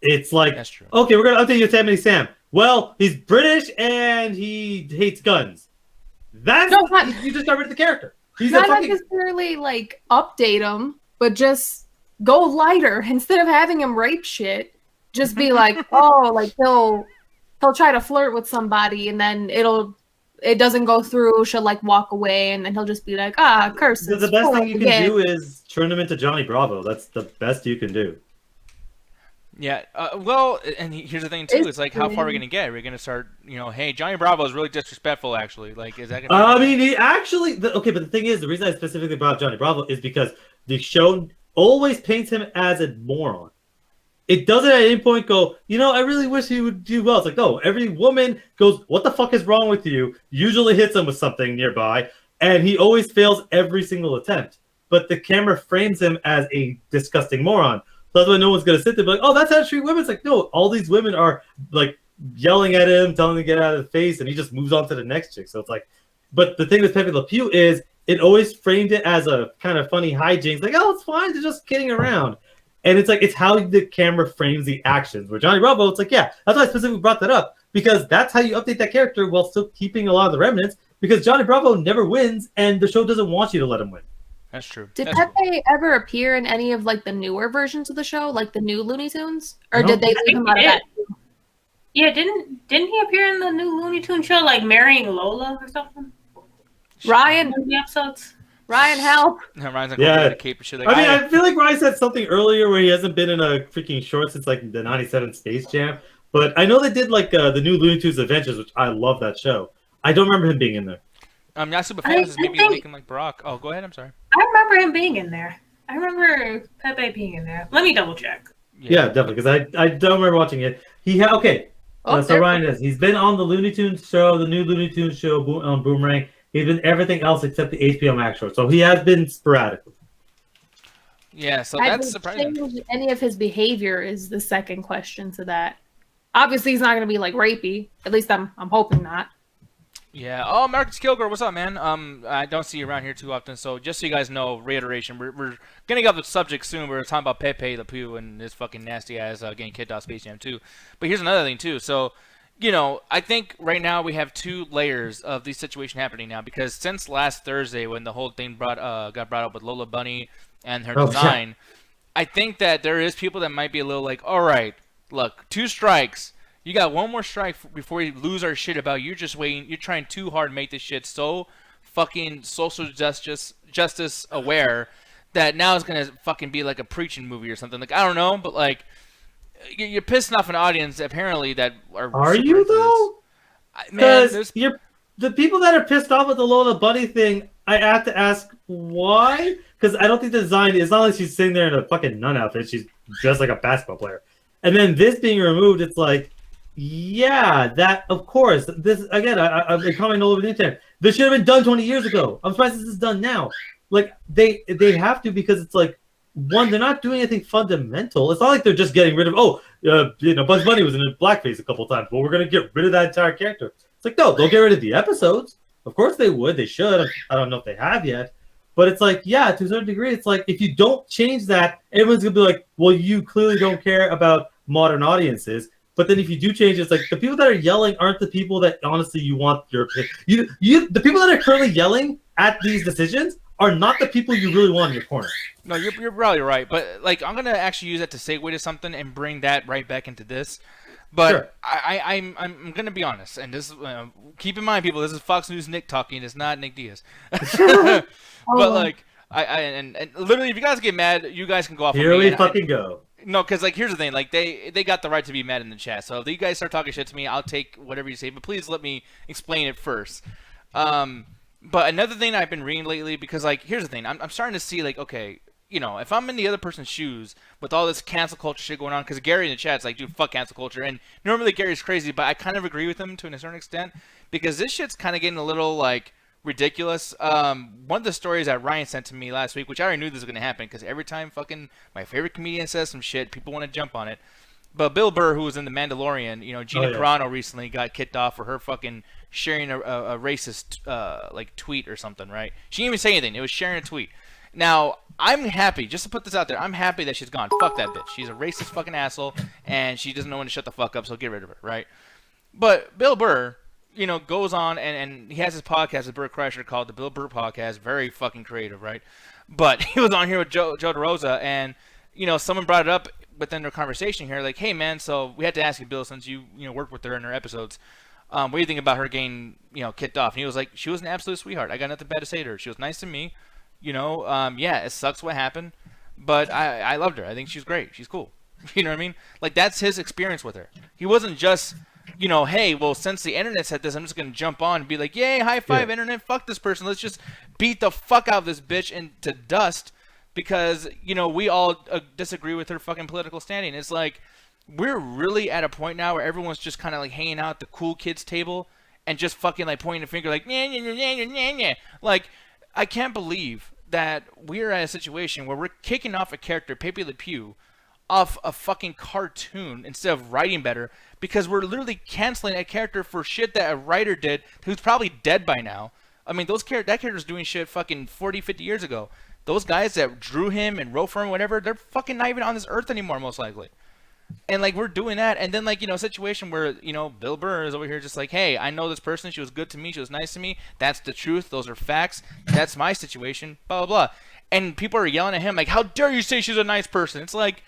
It's that's true. Okay, we're gonna update Yosemite Sam. Well, he's British and he hates guns. You just got rid of the character. He's not necessarily update him, but just go lighter instead of having him rape shit. Just be he'll try to flirt with somebody and then it doesn't go through. She'll walk away and then he'll just be curse. The best thing you can do is turn him into Johnny Bravo. That's the best you can do. Yeah, and here's the thing too. It's how far are we gonna get? Are we gonna start? Hey, Johnny Bravo is really disrespectful. Actually, is that gonna? He actually. Okay, but the thing is, the reason I specifically brought up Johnny Bravo is because the show always paints him as a moron. It doesn't at any point go, I really wish he would do well. It's no, every woman goes, what the fuck is wrong with you? Usually hits him with something nearby, and he always fails every single attempt. But the camera frames him as a disgusting moron. So that's why no one's going to sit there and be like, oh, that's how to treat women. It's no, all these women are yelling at him, telling him to get out of the face, and he just moves on to the next chick. So it's but the thing with Pepe Le Pew is it always framed it as a kind of funny hijinks. Oh, it's fine. They're just kidding around. And it's how the camera frames the actions. Where Johnny Bravo, it's yeah, that's why I specifically brought that up. Because that's how you update that character while still keeping a lot of the remnants. Because Johnny Bravo never wins, and the show doesn't want you to let him win. That's true. Did Pepe ever appear in any of the newer versions of the show, the new Looney Tunes? Or did they leave him out of that? Yeah, didn't he appear in the new Looney Tunes show, marrying Lola or something? Ryan, the episodes. Ryan, help! Ryan's yeah. Cape and shit. I feel like Ryan said something earlier where he hasn't been in a freaking short since the '97 Space Jam. But I know they did the new Looney Tunes Adventures, which I love that show. I don't remember him being in there. I'm not super fan. Maybe making Barack. Oh, go ahead. I'm sorry. I remember him being in there. I remember Pepe being in there. Let me double check. Yeah, definitely, because I don't remember watching it. Okay. So Ryan he's been on the Looney Tunes show, the new Looney Tunes show on Boomerang. He's been everything else except the HBO Max show. So he has been sporadically. Yeah, so that's surprising. Any of his behavior is the second question to that. Obviously, he's not going to be rapey. At least I'm hoping not. Yeah. Oh, Marcus Kilgore, what's up, man? I don't see you around here too often, so just so you guys know, reiteration, we're gonna get off the subject soon. We're talking about Pepe Le Pew and his fucking nasty ass getting kicked out of Space Jam 2. But here's another thing too. So, I think right now we have two layers of this situation happening now, because since last Thursday when the whole thing got brought up with Lola Bunny and her design, yeah. I think that there is people that might be a little all right, look, 2 strikes. You got one more strike before you lose our shit about you're just waiting. You're trying too hard to make this shit so fucking social justice aware that now it's gonna fucking be a preaching movie or something. I don't know, but you're pissing off an audience apparently that are. Are you though? Man, the people that are pissed off with the Lola Bunny thing, I have to ask why? Because I don't think the design. It's not like she's sitting there in a fucking nun outfit. She's dressed like a basketball player. And then this being removed, it's like, yeah, that of course. This again, I'm commenting all over the internet. This should have been done 20 years ago. I'm surprised this is done now. Like they have to, because it's like, one, they're not doing anything fundamental. It's not like they're just getting rid of Bugs Bunny was in a blackface a couple times, but we're gonna get rid of that entire character. It's like, no, they'll get rid of the episodes. Of course they would. They should. I don't know if they have yet. But it's like, yeah, to a certain degree, it's like if you don't change that, everyone's gonna be like, well, you clearly don't care about modern audiences. But then if you do change it, it's like the people that are yelling aren't the people that honestly you want your opinion. The people that are currently yelling at these decisions are not the people you really want in your corner. No, you're probably right. But like, I'm gonna actually use that to segue to something and bring that right back into this. But Sure. I'm gonna be honest, and this keep in mind, people, this is Fox News Nick talking. It's not Nick Diaz. But like, and literally, if you guys get mad, you guys can go off. Here on me, we fucking go. No, because like, here's the thing, like they got the right to be mad in the chat. So if you guys start talking shit to me, I'll take whatever you say. But please let me explain it first. But another thing I've been reading lately, because like, here's the thing, I'm starting to see like, okay, you know, if I'm in the other person's shoes with all this cancel culture shit going on, because Gary in the chat's like, dude, fuck cancel culture, and normally Gary's crazy, but I kind of agree with him to a certain extent, because this shit's kind of getting a little like ridiculous. One of the stories that Ryan sent to me last week, which I already knew this was gonna happen, because every time fucking my favorite comedian says some shit, people want to jump on it. But Bill Burr, who was in The Mandalorian, you know, Gina Carano recently got kicked off for her fucking sharing a racist like tweet or something, right? She didn't even say anything. It was sharing a tweet. Now, I'm happy, just to put this out there, I'm happy that she's gone. Fuck that bitch. She's a racist fucking asshole, and she doesn't know when to shut the fuck up, so get rid of her, right? But Bill Burr, you know, goes on, and he has his podcast with Burt Kreischer called The Bill Burr Podcast. Very fucking creative, right? But he was on here with Joe DeRosa, and, you know, someone brought it up within their conversation here, like, hey, man, so we had to ask you, Bill, since you worked with her in her episodes, what do you think about her getting, kicked off? And he was like, she was an absolute sweetheart. I got nothing bad to say to her. She was nice to me. Yeah, it sucks what happened, but I loved her. I think she's great. She's cool. You know what I mean? Like, that's his experience with her. He wasn't just, hey, well, since the internet said this, I'm just going to jump on and be like, yay, high five, internet, fuck this person. Let's just beat the fuck out of this bitch into dust because, we all disagree with her fucking political standing. It's like, we're really at a point now where everyone's just kind of like hanging out at the cool kids table and just fucking like pointing a finger like, yeah. Like, I can't believe that we're at a situation where we're kicking off a character, Pepe Le Pew, off a fucking cartoon instead of writing better because we're literally canceling a character for shit that a writer did who's probably dead by now. I mean, that character's doing shit fucking 40, 50 years ago. Those guys that drew him and wrote for him, whatever, they're fucking not even on this earth anymore, most likely. And, like, we're doing that. And then, like, a situation where, Bill Burr is over here just like, hey, I know this person. She was good to me. She was nice to me. That's the truth. Those are facts. That's my situation. Blah, blah, blah. And people are yelling at him like, how dare you say she's a nice person? It's like,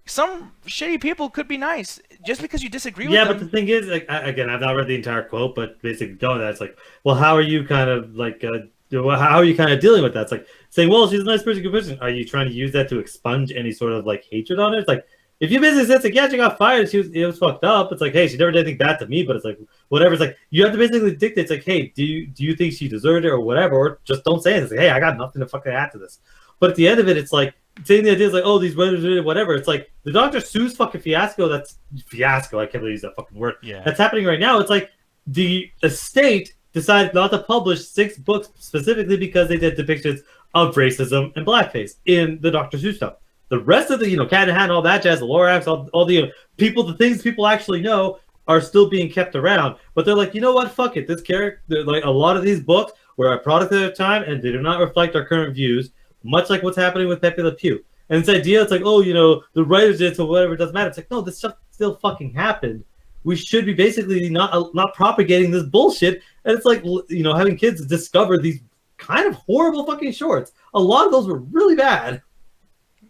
some shitty people could be nice just because you disagree with them. Yeah, but the thing is, like, again, I've not read the entire quote, but basically going that, it's like, well, how are you kind of, like, how are you kind of dealing with that? It's like saying, well, she's a nice person, good person. Are you trying to use that to expunge any sort of, like, hatred on her? It's like, if you basically said, it's like, yeah, she got fired, it was fucked up. It's like, hey, she never did anything bad to me, but it's like, whatever. It's like, you have to basically dictate, it's like, hey, do you think she deserved it or whatever, or just don't say it. It's like, hey, I got nothing to fucking add to this. But at the end of it, it's like, saying the idea is like, oh, these writers, whatever. It's like, the Dr. Seuss fucking fiasco, I can't believe use that fucking word. Yeah. That's happening right now. It's like, the estate decided not to publish 6 books specifically because they did depictions of racism and blackface in the Dr. Seuss stuff. The rest of the, Cat in the Hat and all that jazz, the Lorax, all the people, the things people actually know are still being kept around. But they're like, you know what? Fuck it. This character, like a lot of these books were a product of their time and they do not reflect our current views, much like what's happening with Pepe Le Pew. And this idea, it's like, oh, the writers did, so whatever, it doesn't matter. It's like, no, this stuff still fucking happened. We should be basically not propagating this bullshit. And it's like, having kids discover these kind of horrible fucking shorts. A lot of those were really bad.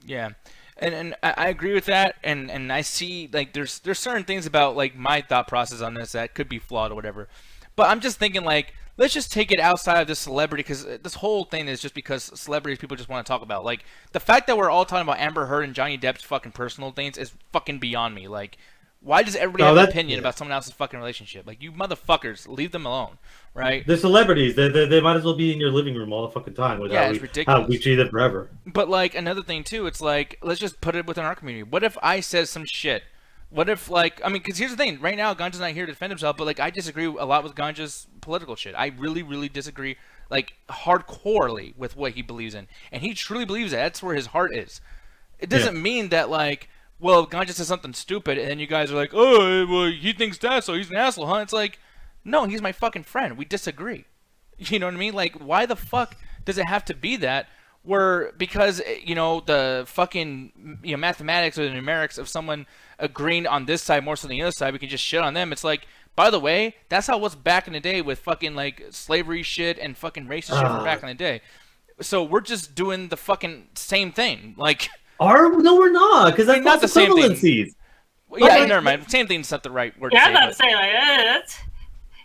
Yeah, and I agree with that, and I see, like, there's certain things about, like, my thought process on this that could be flawed or whatever, but I'm just thinking, like, let's just take it outside of this celebrity, because this whole thing is just because celebrities people just want to talk about. Like, the fact that we're all talking about Amber Heard and Johnny Depp's fucking personal things is fucking beyond me. Like, Why does everybody have an opinion about someone else's fucking relationship? Like, you motherfuckers, leave them alone, right? They're celebrities. They might as well be in your living room all the fucking time. It's ridiculous. How we treat them forever. But, like, another thing, too, it's like, let's just put it within our community. What if I said some shit? What if, like, I mean, because here's the thing. Right now, Ganja's not here to defend himself, but, like, I disagree a lot with Ganja's political shit. I really, really disagree, like, hardcorely with what he believes in. And he truly believes that. That's where his heart is. It doesn't mean that, like, well, Ganja says something stupid, and then you guys are like, oh, well, he thinks that, so he's an asshole, huh? It's like, no, he's my fucking friend. We disagree. You know what I mean? Like, why the fuck does it have to be that? Where, because, you know, the fucking, you know, mathematics or the numerics of someone agreeing on this side more so than the other side, we can just shit on them. It's like, by the way, that's how it was back in the day with fucking, like, slavery shit and fucking racist shit from back in the day. So we're just doing the fucking same thing. Like... No, we're not, because that's not the same thing. Yeah, never mind. Same thing's not the right word. Yeah, to I'm about to say, like,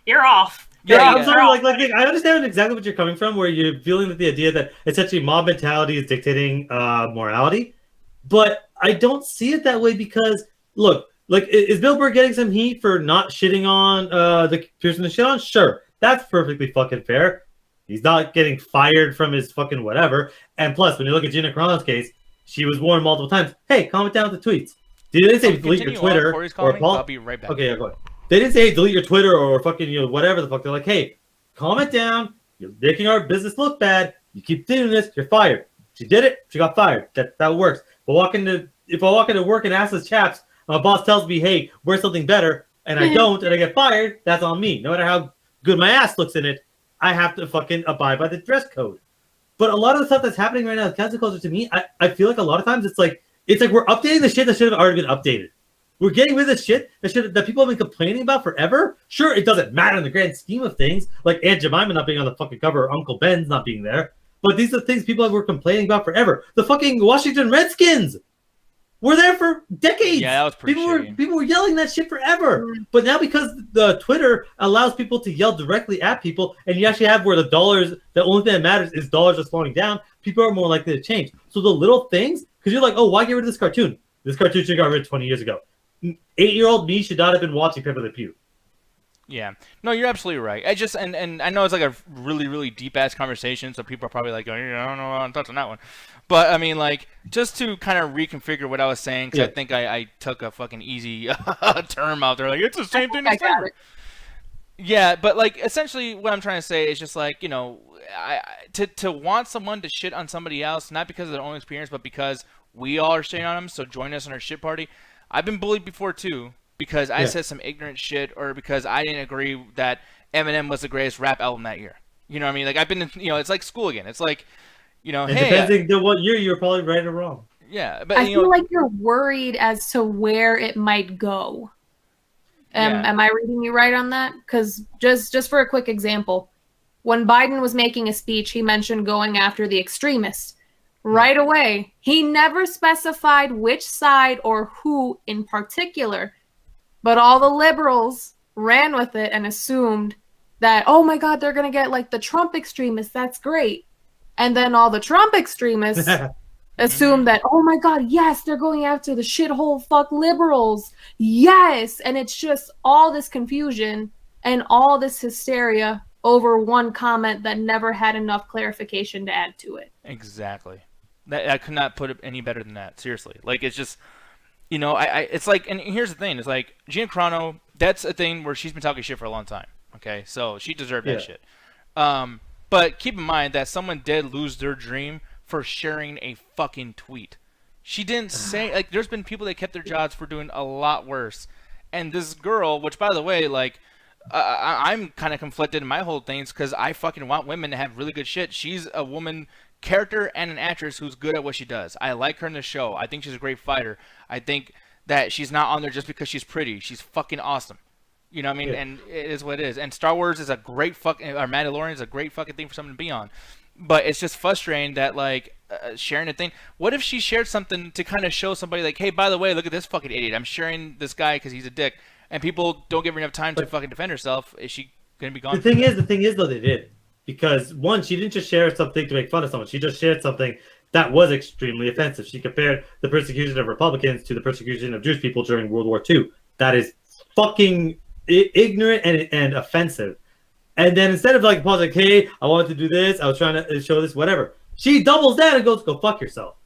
you're off. I'm sorry. Like, I understand exactly what you're coming from, where you're feeling that the idea that essentially mob mentality is dictating morality, but I don't see it that way because, look, like, is Bill Burr getting some heat for not shitting on the person to shit on? Sure, that's perfectly fucking fair. He's not getting fired from his fucking whatever. And plus, when you look at Gina Carano's case, she was warned multiple times, hey, comment down with the tweets. They didn't say delete your Twitter or I'll be right back. Okay, yeah, go ahead. They didn't say delete your Twitter or fucking, you know, whatever the fuck. They're like, hey, comment down. You're making our business look bad. You keep doing this, you're fired. She did it, she got fired. That works. But if I walk into work and ask this chaps, my boss tells me, hey, wear something better, and I don't, and I get fired, that's on me. No matter how good my ass looks in it, I have to fucking abide by the dress code. But a lot of the stuff that's happening right now with cancel culture, to me, I feel like a lot of times it's like we're updating the shit that should have already been updated. We're getting rid of the shit that people have been complaining about forever. Sure, it doesn't matter in the grand scheme of things, like Aunt Jemima not being on the fucking cover or Uncle Ben's not being there. But these are things people were complaining about forever. The fucking Washington Redskins were there for decades. Yeah, that was pretty shitty. People were yelling that shit forever. But now because the Twitter allows people to yell directly at people, and you actually have where the only thing that matters is dollars are slowing down, people are more likely to change. So the little things, because you're like, oh, why get rid of this cartoon? This cartoon should have got rid of 20 years ago. 8-year-old me should not have been watching PEPE Le Pew. Yeah. No, you're absolutely right. I just, and I know it's like a really, really deep-ass conversation, so people are probably like, oh, I don't know, I'm touching that one. But, I mean, like, just to kind of reconfigure what I was saying, because I think I took a fucking easy term out there. Like, it's the same thing as slavery. Yeah, but, like, essentially what I'm trying to say is just, like, you know, to want someone to shit on somebody else, not because of their own experience, but because we all are shitting on them, so join us in our shit party. I've been bullied before, too, because I said some ignorant shit or because I didn't agree that Eminem was the greatest rap album that year. You know what I mean? Like, I've been, you know, it's like school again. It's like, you know, and depending on what year, you're probably right or wrong. Yeah, but I feel like you're worried as to where it might go. Am I reading you right on that? Because just for a quick example, when Biden was making a speech, he mentioned going after the extremists. Right away, he never specified which side or who in particular, but all the liberals ran with it and assumed that, oh my God, they're going to get like the Trump extremists. That's great. And then all the Trump extremists assumed that, oh my God, yes, they're going after the shithole fuck liberals. Yes. And it's just all this confusion and all this hysteria over one comment that never had enough clarification to add to it. Exactly. I could not put it any better than that. Seriously. Like, it's just, you know, it's like, and here's the thing. It's like, Gina Carano, that's a thing where she's been talking shit for a long time. Okay? So she deserved that shit. But keep in mind that someone did lose their dream for sharing a fucking tweet. She didn't say, like, there's been people that kept their jobs for doing a lot worse. And this girl, which, by the way, like, I'm kind of conflicted in my whole things because I fucking want women to have really good shit. She's a woman character and an actress who's good at what she does. I like her in the show. I think she's a great fighter. I think that she's not on there just because she's pretty. She's fucking awesome. You know what I mean? Yeah. And it is what it is. And Star Wars is a great fucking, or Mandalorian is a great fucking thing for someone to be on. But it's just frustrating that, like, sharing a thing. What if she shared something to kind of show somebody, like, hey, by the way, look at this fucking idiot. I'm sharing this guy because he's a dick. And people don't give her enough time to fucking defend herself. Is she going to be gone? The thing is, though, they did. Because, one, she didn't just share something to make fun of someone. She just shared something that was extremely offensive. She compared the persecution of Republicans to the persecution of Jewish people during World War II. that is fucking ignorant and offensive. And then instead of like, pause, like, hey, I wanted to do this, I was trying to show this, whatever. She doubles down and goes, go fuck yourself.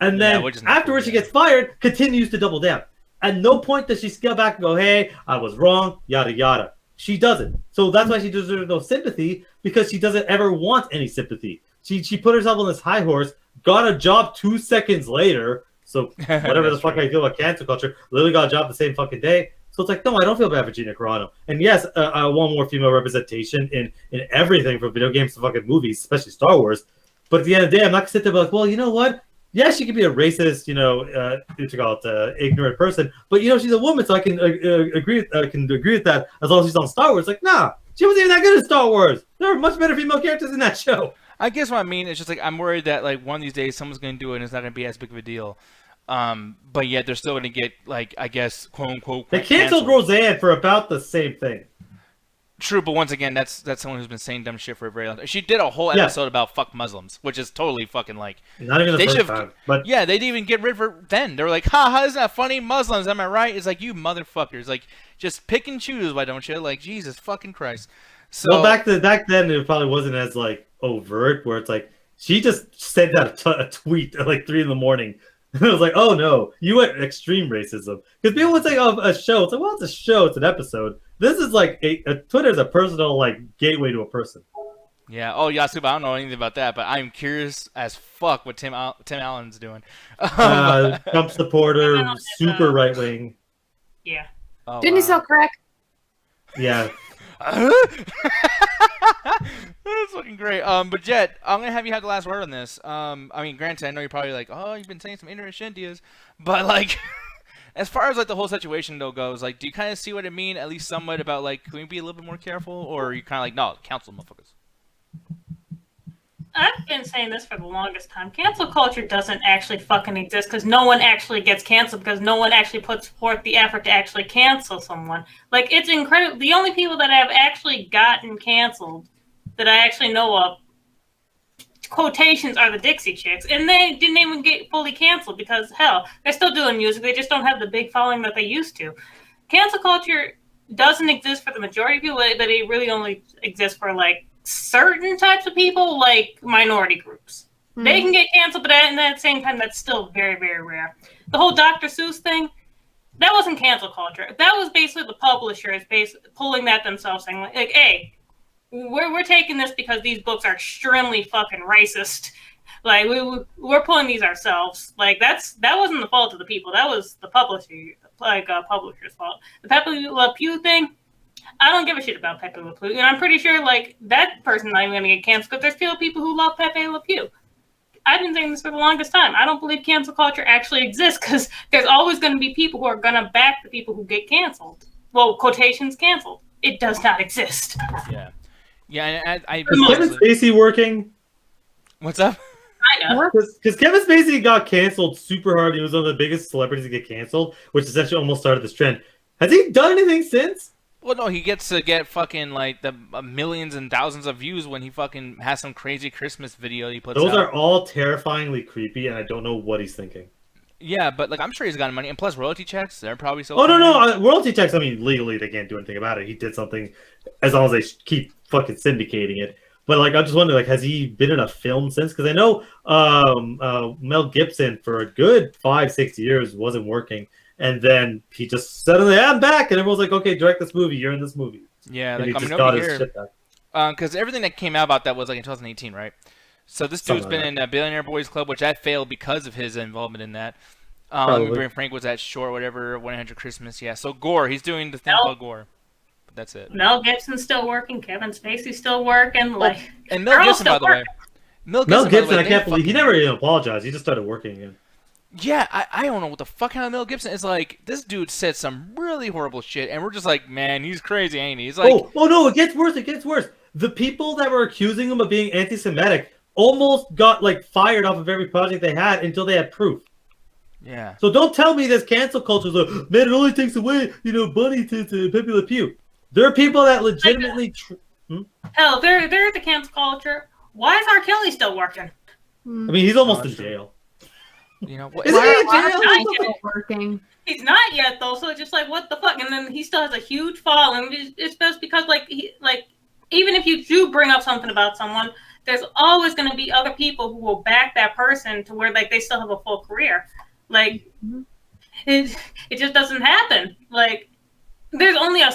And then afterwards, she gets fired, continues to double down. At no point does she scale back and go, hey, I was wrong, yada, yada. She doesn't. So that's why she deserves no sympathy, because she doesn't ever want any sympathy. She put herself on this high horse, got a job 2 seconds later. So whatever the fuck I feel about cancel culture, literally got a job the same fucking day. So it's like, no, I don't feel bad for Gina Carano. And yes, I want more female representation in everything from video games to fucking movies, especially Star Wars. But at the end of the day, I'm not going to sit there and be like, well, you know what? Yeah, she could be a racist, ignorant person. But, she's a woman, so I can agree with that as long as she's on Star Wars. Like, nah, she wasn't even that good at Star Wars. There are much better female characters in that show. I guess what I mean is just like, I'm worried that like one of these days someone's going to do it and it's not going to be as big of a deal. But yet they're still going to get, like, I guess, quote unquote. They canceled Roseanne for about the same thing. True, but once again, that's someone who's been saying dumb shit for a very long time. She did a whole episode about fuck Muslims, which is totally fucking like. Not even the first time. But yeah, they didn't even get rid of her then. They were like, ha, isn't that funny? Muslims, am I right? It's like, you motherfuckers. Like, just pick and choose, why don't you? Like, Jesus fucking Christ. So, well, back then, it probably wasn't as, like, overt, where it's like, she just sent out a tweet at like 3 in the morning. And I was like, oh no, you went extreme racism. Because people would say, oh, a show. It's like, well, it's a show, it's an episode. This is like, Twitter is a personal, like, gateway to a person. Yeah. Oh, Yasuba, I don't know anything about that, but I'm curious as fuck what Tim Allen's doing. Trump supporter, super right wing. Yeah. Oh, Didn't he sell crack? Yeah. That's fucking great. But Jet, I'm gonna have you have the last word on this. I mean, granted, I know you're probably like, oh, you've been saying some ignorant shit, Diaz, but like, as far as like the whole situation though goes, like, do you kind of see what I mean? At least somewhat about like, can we be a little bit more careful, or are you kind of like, no, cancel motherfuckers? I've been saying this for the longest time. Cancel culture doesn't actually fucking exist because no one actually gets canceled because no one actually puts forth the effort to actually cancel someone. Like, it's incredible. The only people that have actually gotten canceled that I actually know of, quotations, are the Dixie Chicks. And they didn't even get fully canceled because, hell, they're still doing music. They just don't have the big following that they used to. Cancel culture doesn't exist for the majority of people, but it really only exists for, like, certain types of people, like minority groups. Mm-hmm. They can get canceled, but at the same time, that's still very, very rare. The whole Dr. Seuss thing, that wasn't cancel culture. That was basically the publishers pulling that themselves, saying, like, hey, we're taking this because these books are extremely fucking racist. Like, we're pulling these ourselves. Like, that wasn't the fault of the people. That was the publisher's fault. The Pepe Le Pew thing, I don't give a shit about Pepe Le Pew, and I'm pretty sure, like, that person's not even going to get canceled because there's still people who love Pepe Le Pew. I've been saying this for the longest time. I don't believe cancel culture actually exists because there's always going to be people who are going to back the people who get canceled. Well, quotations canceled. It does not exist. Yeah. Yeah, and I is Kevin Spacey working? What's up? I know. Because Kevin Spacey got canceled super hard. He was one of the biggest celebrities to get canceled, which essentially almost started this trend. Has he done anything since? Well, no, he gets to get fucking, like, the millions and thousands of views when he fucking has some crazy Christmas video he puts out. Those are all terrifyingly creepy, and I don't know what he's thinking. Yeah, but, like, I'm sure he's gotten money. And plus, royalty checks, they're probably so... Oh, no. Royalty checks, I mean, legally, they can't do anything about it. He did something as long as they keep fucking syndicating it. But, like, I'm just wondering, like, has he been in a film since? Because I know Mel Gibson, for a good 5-6 years, wasn't working. And then he just suddenly, I'm back, and everyone's like, okay, direct this movie. You're in this movie. Yeah, and like, he just I'm got over his shit back. Because everything that came out about that was like in 2018, right? So this dude's been in Billionaire Boys Club, which I failed because of his involvement in that. Frank was at Short, whatever, 100 Christmas. Yeah, so Gore, he's doing the thing called Gore. But that's it. Mel Gibson's still working. Kevin Spacey's still working. Like, and Mel Gibson, by the way. Mel Gibson, I can't believe he never even apologized. He just started working again. Yeah, I don't know what the fuck kind of Mel Gibson is. Like, this dude said some really horrible shit, and we're just like, man, he's crazy, ain't he? He's like, oh no, it gets worse. The people that were accusing him of being anti-Semitic almost got, like, fired off of every project they had until they had proof. Yeah. So don't tell me this cancel culture is like, man, it only takes away, Bunny to Pepe Le Pew. There are people that legitimately... Hell, they're the cancel culture. Why is R. Kelly still working? I mean, he's almost in jail. You know what? Isn't he in Why jail? are people working? He's not yet though, so it's just like what the fuck, and then he still has a huge following. It's just because even if you do bring up something about someone, there's always going to be other people who will back that person to where like they still have a full career. Like it just doesn't happen. Like there's only a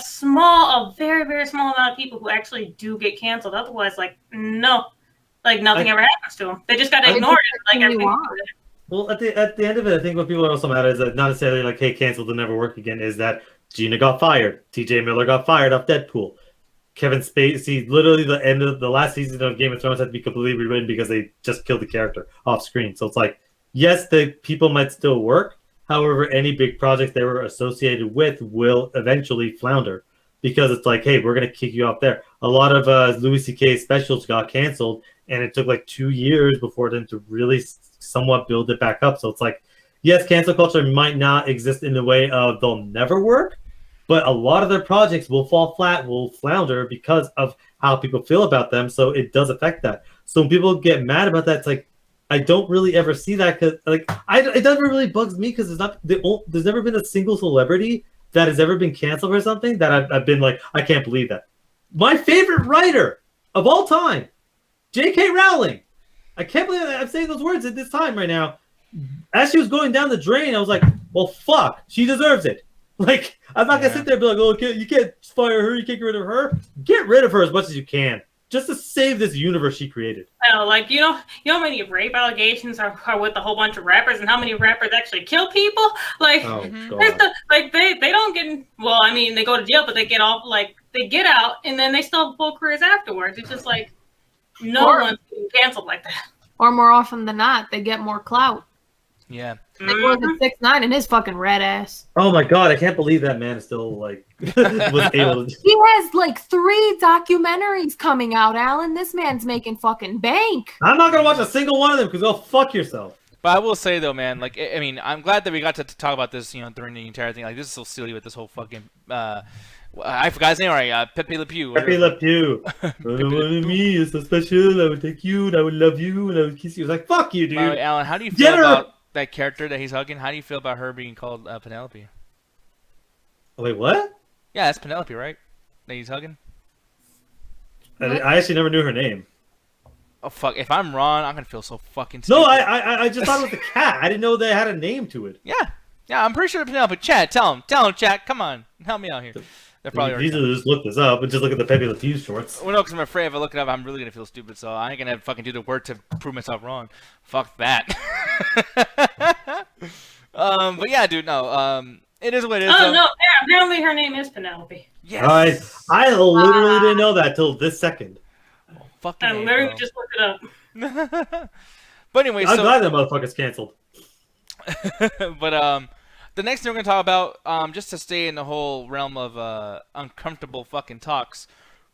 very very small amount of people who actually do get canceled. Otherwise, like no, like nothing ever happens to them. They just got ignored. Like everything. Well, at the end of it, I think what people are also mad at is that not necessarily like, hey, canceled will never work again, is that Gina got fired. TJ Miller got fired off Deadpool. Kevin Spacey, literally the end of the last season of Game of Thrones had to be completely rewritten because they just killed the character off screen. So it's like, yes, the people might still work. However, any big project they were associated with will eventually flounder because it's like, hey, we're going to kick you off there. A lot of Louis C.K.'s specials got canceled, and it took like 2 years before them to really somewhat build it back up. So it's like, yes, cancel culture might not exist in the way of they'll never work, but a lot of their projects will fall flat, will flounder because of how people feel about them. So it does affect that. So when people get mad about that, it's like, I don't really ever see that because it never really bugs me because there's never been a single celebrity that has ever been canceled for something that I've been like, I can't believe that. My favorite writer of all time, J.K. Rowling. I can't believe I'm saying those words at this time right now. As she was going down the drain, I was like, well, fuck, she deserves it. Like, I'm not going to sit there and be like, oh, you can't fire her, you can't get rid of her. Get rid of her as much as you can, just to save this universe she created. Like, you know how many rape allegations are with a whole bunch of rappers and how many rappers actually kill people? Like, they don't get, well, I mean, they go to jail, but they get off, like, they get out and then they still have full careers afterwards. It's just like, no one's getting canceled like that. Or more often than not, they get more clout. Yeah. Like look at 6ix9ine and his fucking red ass. Oh my god, I can't believe that man is still like was able to. He has like 3 documentaries coming out, Alan. This man's making fucking bank. I'm not gonna watch a single one of them because go fuck yourself. But I will say though, man, like I mean, I'm glad that we got to talk about this, you know, during the entire thing. Like this is so silly with this whole fucking. I forgot his name already. Pepe Le Pew. Pepe Le Pew. Me is so special. I would take you and I would love you and I would kiss you. It's like fuck you, dude. By the way, Alan, how do you feel about that character that he's hugging? How do you feel about her being called Penelope? Oh, wait, what? Yeah, that's Penelope, right? That he's hugging. I actually never knew her name. Oh fuck! If I'm wrong, I'm gonna feel so fucking stupid. No, I just thought it was the cat. I didn't know they had a name to it. Yeah, I'm pretty sure Penelope. Chad, tell him, Chad. Come on, help me out here. They're probably easy to just look this up and just look at the Pepe Le Pew shorts. Well, no, because I'm afraid if I look it up, I'm really gonna feel stupid. So I ain't gonna fucking do the work to prove myself wrong. Fuck that. But yeah, dude, no. It is what it is. Oh no, apparently her name is Penelope. Yes. I literally didn't know that till this second. Oh, fucking. I literally just looked it up. But anyway, I'm glad that motherfucker's canceled. But the next thing we're gonna talk about, just to stay in the whole realm of uncomfortable fucking talks,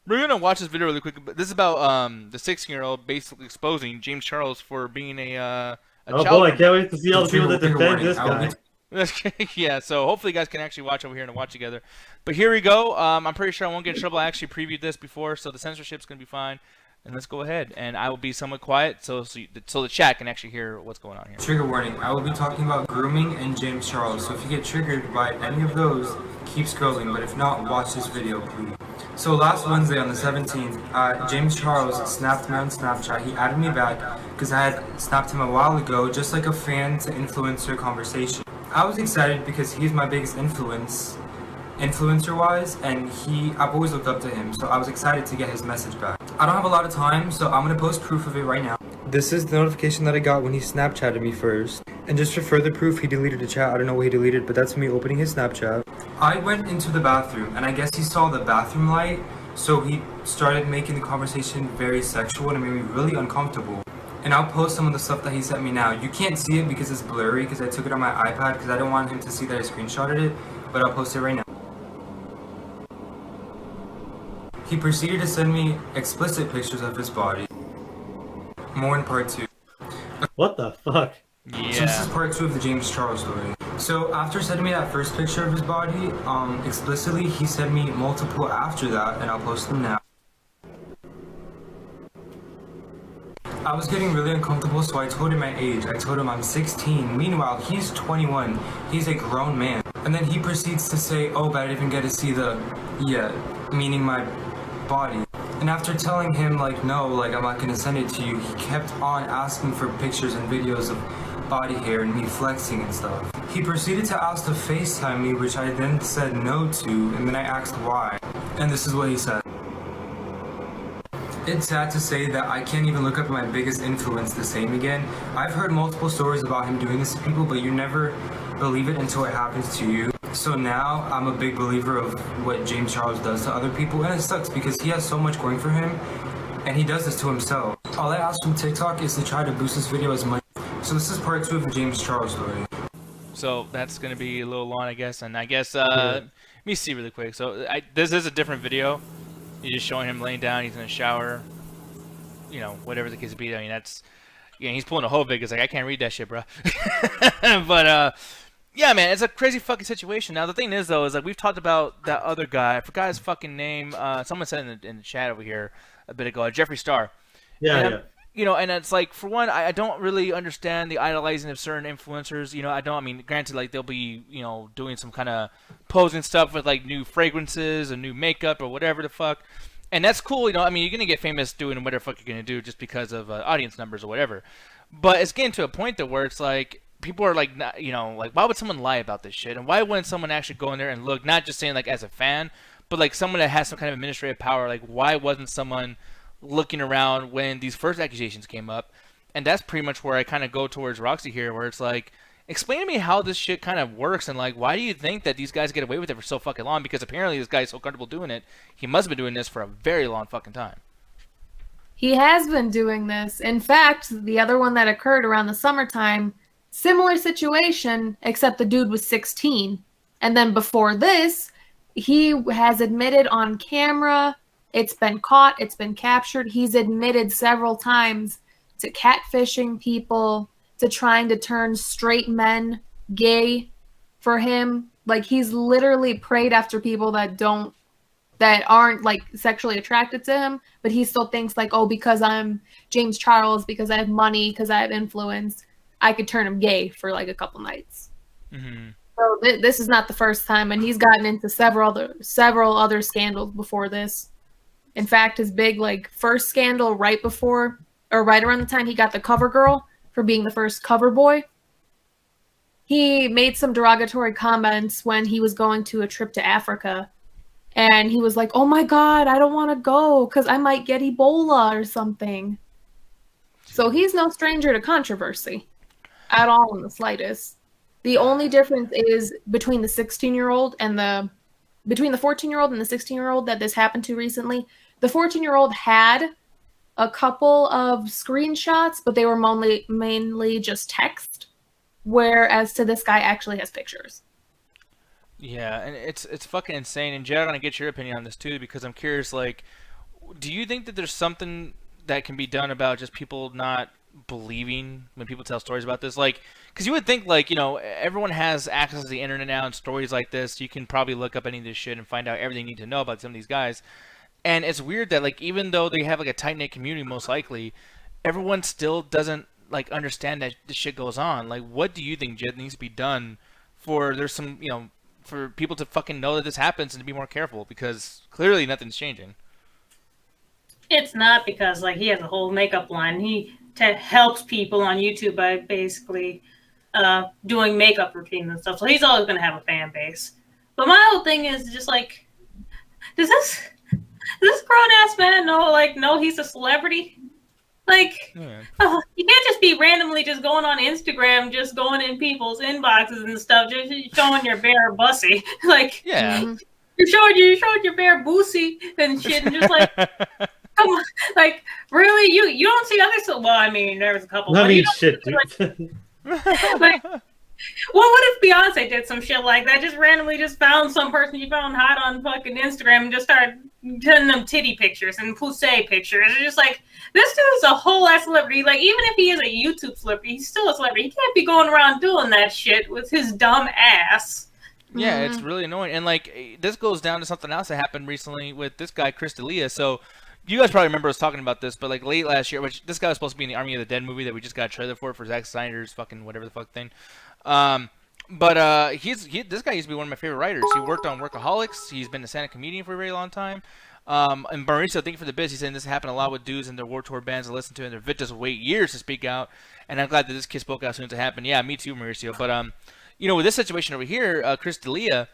we're gonna watch this video really quick. But this is about the 16-year-old basically exposing James Charles for being a child. Boy, I can't wait to see all the people that defend this guy. Yeah, so hopefully you guys can actually watch over here and watch together. But here we go. I'm pretty sure I won't get in trouble. I actually previewed this before, so the censorship's gonna be fine. And let's go ahead, and I will be somewhat quiet so the chat can actually hear what's going on here. Trigger warning, I will be talking about grooming and James Charles, so if you get triggered by any of those, keep scrolling, but if not, watch this video, please. So last Wednesday on the 17th, James Charles snapped me on Snapchat. He added me back because I had snapped him a while ago, just like a fan to influencer conversation. I was excited because he's my biggest influencer-wise, and I've always looked up to him, so I was excited to get his message back. I don't have a lot of time, so I'm gonna post proof of it right now. This is the notification that I got when he Snapchatted me first. And just for further proof, he deleted the chat. I don't know what he deleted, but that's me opening his Snapchat. I went into the bathroom, and I guess he saw the bathroom light, so he started making the conversation very sexual, and it made me really uncomfortable. And I'll post some of the stuff that he sent me now. You can't see it because it's blurry, because I took it on my iPad, because I don't want him to see that I screenshotted it, but I'll post it right now. He proceeded to send me explicit pictures of his body. More in part 2. What the fuck? Yeah. So this is part 2 of the James Charles story. So after sending me that first picture of his body, explicitly, he sent me multiple after that, and I'll post them now. I was getting really uncomfortable, so I told him my age. I told him I'm 16. Meanwhile, he's 21. He's a grown man. And then he proceeds to say, oh, but I didn't even get to see the, meaning my body. And after telling him, like, no, like, I'm not gonna send it to you, he kept on asking for pictures and videos of body hair and me flexing and stuff. He proceeded to ask to FaceTime me, which I then said no to, and then I asked why. And this is what he said. It's sad to say that I can't even look up my biggest influence the same again. I've heard multiple stories about him doing this to people, but you never believe it until it happens to you. So now I'm a big believer of what James Charles does to other people, and it sucks because he has so much going for him, and he does this to himself. All I ask from TikTok is to try to boost this video as much. So this is part 2 of the James Charles story. So that's gonna be a little long, I guess. And I guess let me see really quick. So this is a different video. You're just showing him laying down. He's in a shower. You know, whatever the case be. I mean, that's he's pulling a whole big. It's like I can't read that shit, bro. But yeah, man, it's a crazy fucking situation. Now the thing is, though, is like we've talked about that other guy. I forgot his fucking name. Someone said in the chat over here a bit ago, Jeffree Star. Yeah. You know, and it's like, for one, I don't really understand the idolizing of certain influencers. You know, I mean, granted, like, they'll be, you know, doing some kind of posing stuff with, like, new fragrances and new makeup or whatever the fuck. And that's cool, you know, I mean, you're going to get famous doing whatever the fuck you're going to do just because of audience numbers or whatever. But it's getting to a point, though, where it's like, people are like, not, you know, like, why would someone lie about this shit? And why wouldn't someone actually go in there and look, not just saying, like, as a fan, but, like, someone that has some kind of administrative power? Like, why wasn't someone looking around when these first accusations came up? And that's pretty much where I kind of go towards Roxy here, where it's like, explain to me how this shit kind of works, and like, why do you think that these guys get away with it for so fucking long? Because apparently this guy's so comfortable doing it, he must have been doing this for a very long fucking time. He has been doing this. In fact, the other one that occurred around the summertime, similar situation, except the dude was 16. And then before this, he has admitted on camera, it's been caught, it's been captured. He's admitted several times to catfishing people, to trying to turn straight men gay for him. Like, he's literally prayed after people that aren't like sexually attracted to him, but he still thinks like, oh, because I'm James Charles, because I have money, because I have influence, I could turn him gay for like a couple nights. Mm-hmm. So this is not the first time, and he's gotten into several other scandals before this. In fact, his big like first scandal right around the time he got the cover girl for being the first cover boy, he made some derogatory comments when he was going to a trip to Africa. And he was like, oh my God, I don't want to go because I might get Ebola or something. So he's no stranger to controversy at all in the slightest. The only difference is between the 14-year-old and the 16-year-old that this happened to recently. The 14-year-old had a couple of screenshots, but they were mainly just text, whereas to this guy actually has pictures. Yeah, and it's fucking insane. And Jared, I want to get your opinion on this too, because I'm curious, like, do you think that there's something that can be done about just people not believing when people tell stories about this? Like, because you would think, like, you know, everyone has access to the internet now, and stories like this, you can probably look up any of this shit and find out everything you need to know about some of these guys. And it's weird that, like, even though they have, like, a tight-knit community, most likely, everyone still doesn't, like, understand that this shit goes on. Like, what do you think, Jed, needs to be done for there's some, you know, for people to fucking know that this happens and to be more careful? Because clearly nothing's changing. It's not, because, like, he has a whole makeup line. He helps people on YouTube by basically doing makeup routines and stuff. So he's always going to have a fan base. But my whole thing is just, like, does this grown-ass man know he's a celebrity? Like, you can't just be randomly just going on Instagram, just going in people's inboxes and stuff, just showing your bare bussy. Like, yeah, you're showing your bare boosie and shit, and just like, come on, like, really, you don't see others. Well, I mean, there was a couple. I mean, shit, dude. Like, what if Beyonce did some shit like that? Just randomly just found some person you found hot on fucking Instagram and just started sending them titty pictures and pussy pictures. It's just like, this dude's a whole ass celebrity. Like, even if he is a YouTube celebrity, he's still a celebrity. He can't be going around doing that shit with his dumb ass. Yeah, it's really annoying. And, like, this goes down to something else that happened recently with this guy, Chris D'Elia. So, you guys probably remember us talking about this, but like late last year, which this guy was supposed to be in the Army of the Dead movie that we just got a trailer for Zack Snyder's fucking whatever the fuck thing. But this guy used to be one of my favorite writers. He worked on Workaholics. He's been a stand-up comedian for a very long time. And Mauricio, thank you for the biz. He's saying this happened a lot with dudes and their War Tour bands to listen to, and their victims wait years to speak out. And I'm glad that this kid spoke out as soon as it happened. Yeah, me too, Mauricio. But with this situation over here, Chris D'Elia,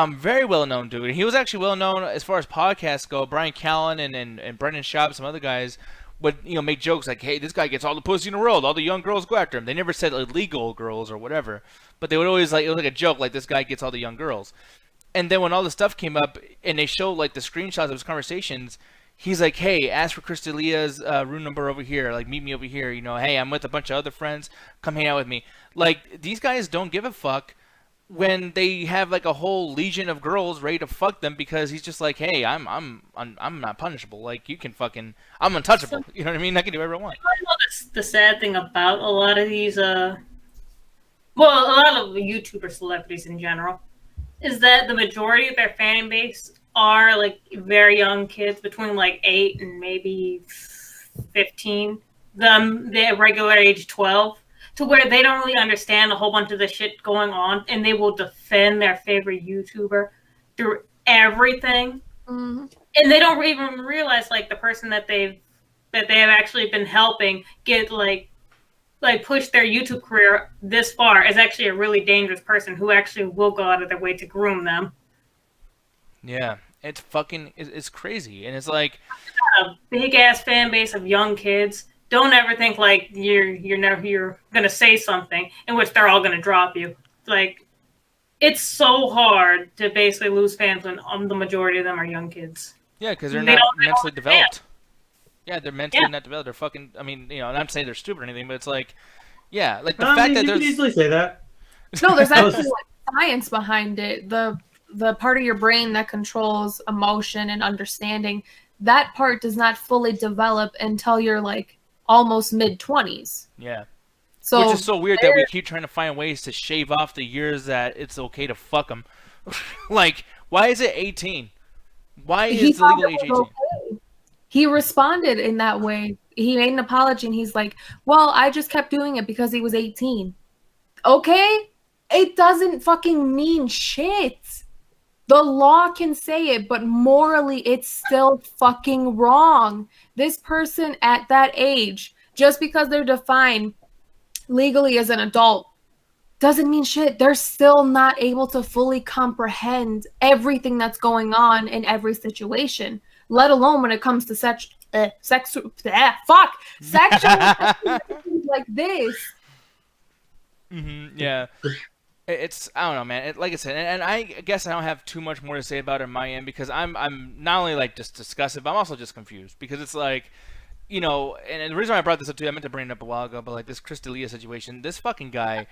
very well known dude. He was actually well known as far as podcasts go. Brian Callen and Brendan Schaub, some other guys would make jokes like, "Hey, this guy gets all the pussy in the world. All the young girls go after him." They never said illegal girls or whatever, but they would always it was like a joke, like this guy gets all the young girls. And then when all this stuff came up and they showed like the screenshots of his conversations, he's like, "Hey, ask for Chris D'Elia's room number over here. Like, meet me over here. Hey, I'm with a bunch of other friends. Come hang out with me." Like, these guys don't give a fuck when they have like a whole legion of girls ready to fuck them because he's just like, "Hey, I'm not punishable. Like, you can fucking, I'm untouchable. You know what I mean? I can do whatever I want." The sad thing about a lot of these, a lot of YouTuber celebrities in general, is that the majority of their fan base are like very young kids between like 8 and maybe 15. They're regular age 12. To where they don't really understand a whole bunch of the shit going on, and they will defend their favorite YouTuber through everything, and they don't even realize like the person that they have actually been helping get like push their YouTube career this far is actually a really dangerous person who actually will go out of their way to groom them. Yeah, it's crazy, and it's like a big ass fan base of young kids. Don't ever think like you're gonna say something in which they're all gonna drop you. Like, it's so hard to basically lose fans when the majority of them are young kids. Yeah, because they're not mentally developed. Yeah, they're mentally not developed. They're fucking. I mean, not saying they're stupid or anything, but it's like, yeah, like the fact that you there's. could easily say that. No, there's actually like science behind it. The part of your brain that controls emotion and understanding, that part does not fully develop until you're like almost mid-20s. Yeah. So which is so weird that we keep trying to find ways to shave off the years that it's okay to fuck them. Like, why is it 18? Why is the legal age 18? Okay. He responded in that way. He made an apology and he's like, "Well, I just kept doing it because he was 18. Okay? It doesn't fucking mean shit. The law can say it, but morally it's still fucking wrong. This person at that age, just because they're defined legally as an adult, doesn't mean shit. They're still not able to fully comprehend everything that's going on in every situation, let alone when it comes to sexual like this." Yeah. It's, I don't know, man. Like I said, and I guess I don't have too much more to say about it on my end because I'm not only like just disgusted, but I'm also just confused because it's like, and the reason why I brought this up too, I meant to bring it up a while ago, but like this Chris D'Elia situation, this fucking guy,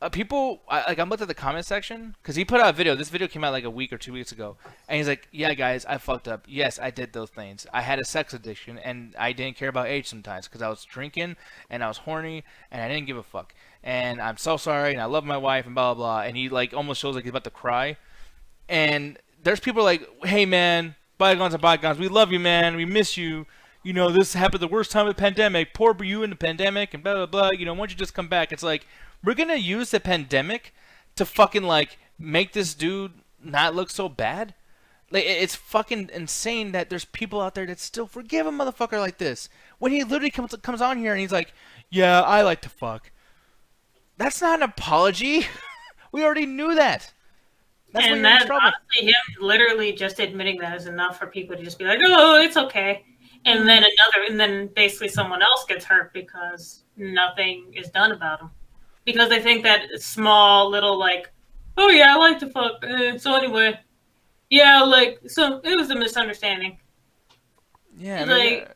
I'm looked at the comment section because he put out a video. This video came out like a week or 2 weeks ago, and he's like, "Yeah, guys, I fucked up. Yes, I did those things. I had a sex addiction, and I didn't care about age sometimes because I was drinking and I was horny and I didn't give a fuck. And I'm so sorry, and I love my wife, and blah, blah, blah." And he, like, almost shows like he's about to cry. And there's people like, "Hey, man, bygones are bygones. We love you, man. We miss you. This happened the worst time of the pandemic. Poor you in the pandemic, and blah, blah, blah. Why don't you just come back?" It's like, we're going to use the pandemic to fucking, like, make this dude not look so bad? Like, it's fucking insane that there's people out there that still forgive a motherfucker like this. When he literally comes on here and he's like, "Yeah, I like to fuck." That's not an apology. We already knew that. That's when you're in trouble. Honestly, him literally just admitting that is enough for people to just be like, "Oh, it's okay," and then basically someone else gets hurt because nothing is done about him, because they think that small little like, "Oh yeah, I like to fuck." So anyway, yeah, so it was a misunderstanding. Yeah, I mean,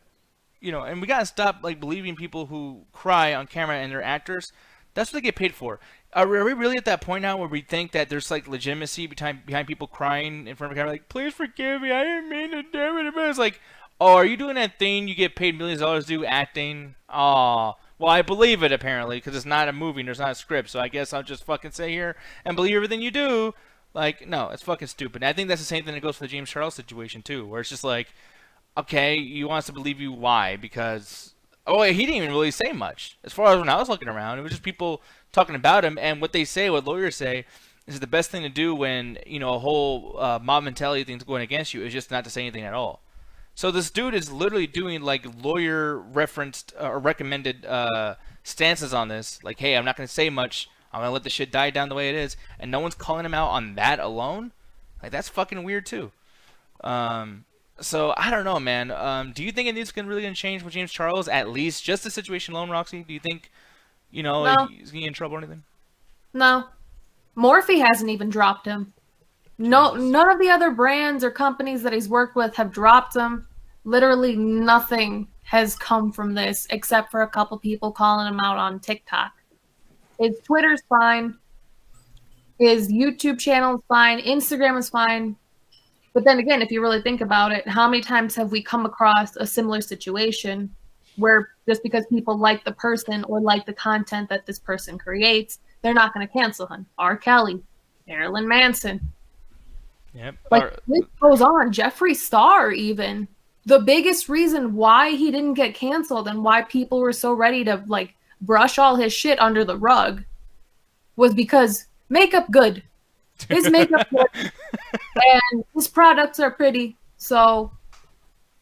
and we gotta stop like believing people who cry on camera and they're actors. That's what they get paid for. Are we really at that point now where we think that there's like legitimacy behind people crying in front of a camera, like, "Please forgive me, I didn't mean to do it"? It's like, oh, are you doing that thing you get paid millions of dollars to do, acting? Oh, well, I believe it apparently because it's not a movie and there's not a script. So I guess I'll just fucking sit here and believe everything you do. Like, no, it's fucking stupid. And I think that's the same thing that goes for the James Charles situation too, where it's just like, okay, you want us to believe you. Why? Because he didn't even really say much. As far as when I was looking around, it was just people talking about him, and what they say, what lawyers say, is the best thing to do when a whole mob mentality thing's going against you is just not to say anything at all. So this dude is literally doing like lawyer referenced or recommended stances on this. Like, hey, I'm not going to say much. I'm going to let the shit die down the way it is. And no one's calling him out on that alone. Like, that's fucking weird too. So I don't know, man. Do you think anything's really going to change with James Charles? At least just the situation alone, Roxy? Do you think, No. like, he's getting in trouble or anything? No. Morphe hasn't even dropped him. No, Jesus. none of the other brands or companies that he's worked with have dropped him. Literally nothing has come from this except for a couple people calling him out on TikTok. His Twitter's fine. His YouTube channel is fine. Instagram is fine. But then again, if you really think about it, how many times have we come across a similar situation where just because people like the person or like the content that this person creates, they're not going to cancel him? R. Kelly, Marilyn Manson. Yep. Like, this goes on. Jeffree Star, even. The biggest reason why he didn't get canceled and why people were so ready to, like, brush all his shit under the rug was because makeup good. His makeup good. And his products are pretty. So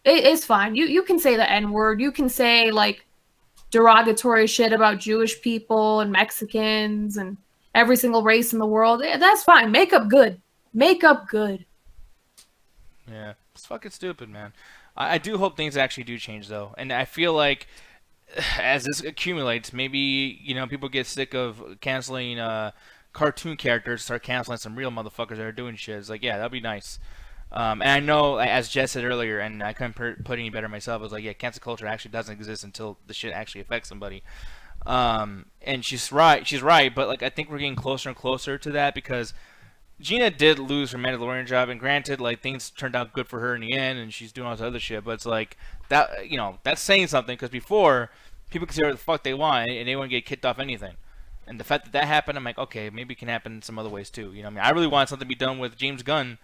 it's fine. You can say the N-word. You can say, like, derogatory shit about Jewish people and Mexicans and every single race in the world. That's fine. Makeup good. Makeup good. Yeah, it's fucking stupid, man. I do hope things actually do change, though. And I feel like as this accumulates, maybe, people get sick of canceling cartoon characters, start canceling some real motherfuckers that are doing shit. It's like, yeah, that'd be nice. And I know, as Jess said earlier, and I couldn't put any better myself, I was like, yeah, cancel culture actually doesn't exist until the shit actually affects somebody. And she's right, but like I think we're getting closer and closer to that because Gina did lose her Mandalorian job, and granted, like, things turned out good for her in the end, and she's doing all this other shit, but it's like, that, that's saying something, because before, people could say whatever the fuck they want, and they wouldn't get kicked off anything. And the fact that that happened, I'm like, okay, maybe it can happen some other ways, too. I really want something to be done with James Gunn,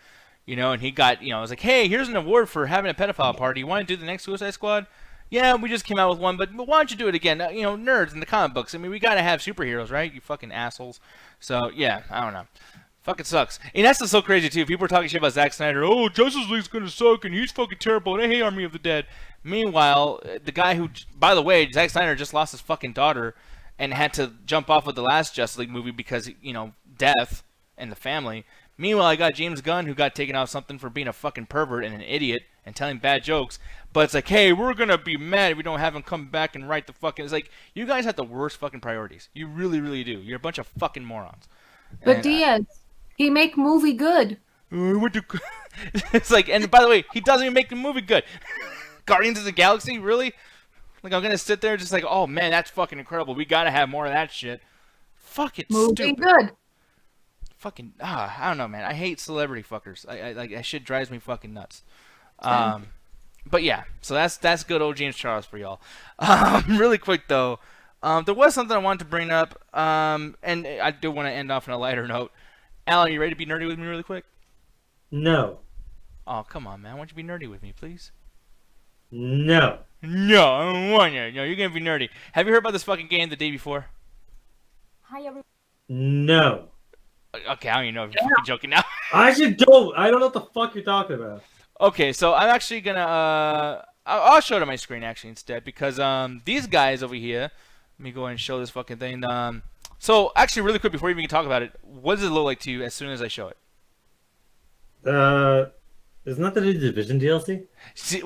and he got, I was like, hey, here's an award for having a pedophile party. You want to do the next Suicide Squad? Yeah, we just came out with one, but why don't you do it again? Nerds in the comic books. I mean, we got to have superheroes, right? You fucking assholes. So, yeah, I don't know. Fucking sucks. And that's just so crazy, too. People are talking shit about Zack Snyder. Oh, Justice League's gonna suck, and he's fucking terrible, and I hate Army of the Dead. Meanwhile, the guy who, by the way, Zack Snyder just lost his fucking daughter and had to jump off of the last Justice League movie because, death and the family. Meanwhile, I got James Gunn, who got taken off something for being a fucking pervert and an idiot and telling bad jokes. But it's like, hey, we're gonna be mad if we don't have him come back and write the fucking... It's like, you guys have the worst fucking priorities. You really, really do. You're a bunch of fucking morons. But And, Diaz... He make movie good. It's like, and by the way, he doesn't even make the movie good. Guardians of the Galaxy, really? Like, I'm gonna sit there just like, oh man, that's fucking incredible. We gotta have more of that shit. Fucking Movie stupid. good. Fucking, I don't know, man. I hate celebrity fuckers. I like that shit drives me fucking nuts. But yeah, so that's good old James Charles for y'all. Really quick though, there was something I wanted to bring up, and I do want to end off on a lighter note. Alan, you ready to be nerdy with me really quick? No. Oh, come on, man. Why don't you be nerdy with me, please? No. No, I don't want you. No, you're going to be nerdy. Have you heard about this fucking game the day before? Hi, everyone. No. Okay, I don't even know if you're fucking joking now. I don't know what the fuck you're talking about. Okay, so I'm actually going to... I'll show it on my screen, actually, instead. Because these guys over here... Let me go ahead and show this fucking thing. So, actually, really quick, before we even talk about it, what does it look like to you as soon as I show it? Isn't that the new Division DLC? See,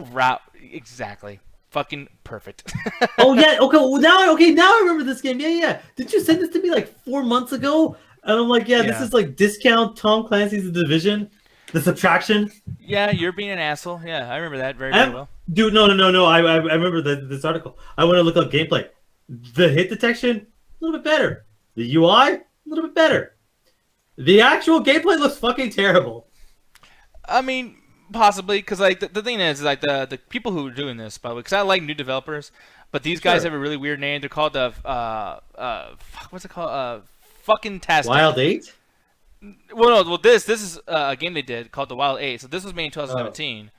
exactly. Fucking perfect. Oh yeah, okay, now I remember this game. Yeah. Did you send this to me like 4 months ago? And I'm like, yeah, this is like discount Tom Clancy's The Division, the subtraction. Yeah, you're being an asshole. Yeah, I remember that very well. Dude, no. I remember this article. I want to look up gameplay. The hit detection, a little bit better. The UI, a little bit better. The actual gameplay looks fucking terrible. I mean, possibly, because like the thing is like the people who are doing this, by the way, because I like new developers, but these guys have a really weird name. They're called what's it called? Fucking Tastic. Wild 8? Well, this is a game they did called The Wild 8. So this was made in 2017.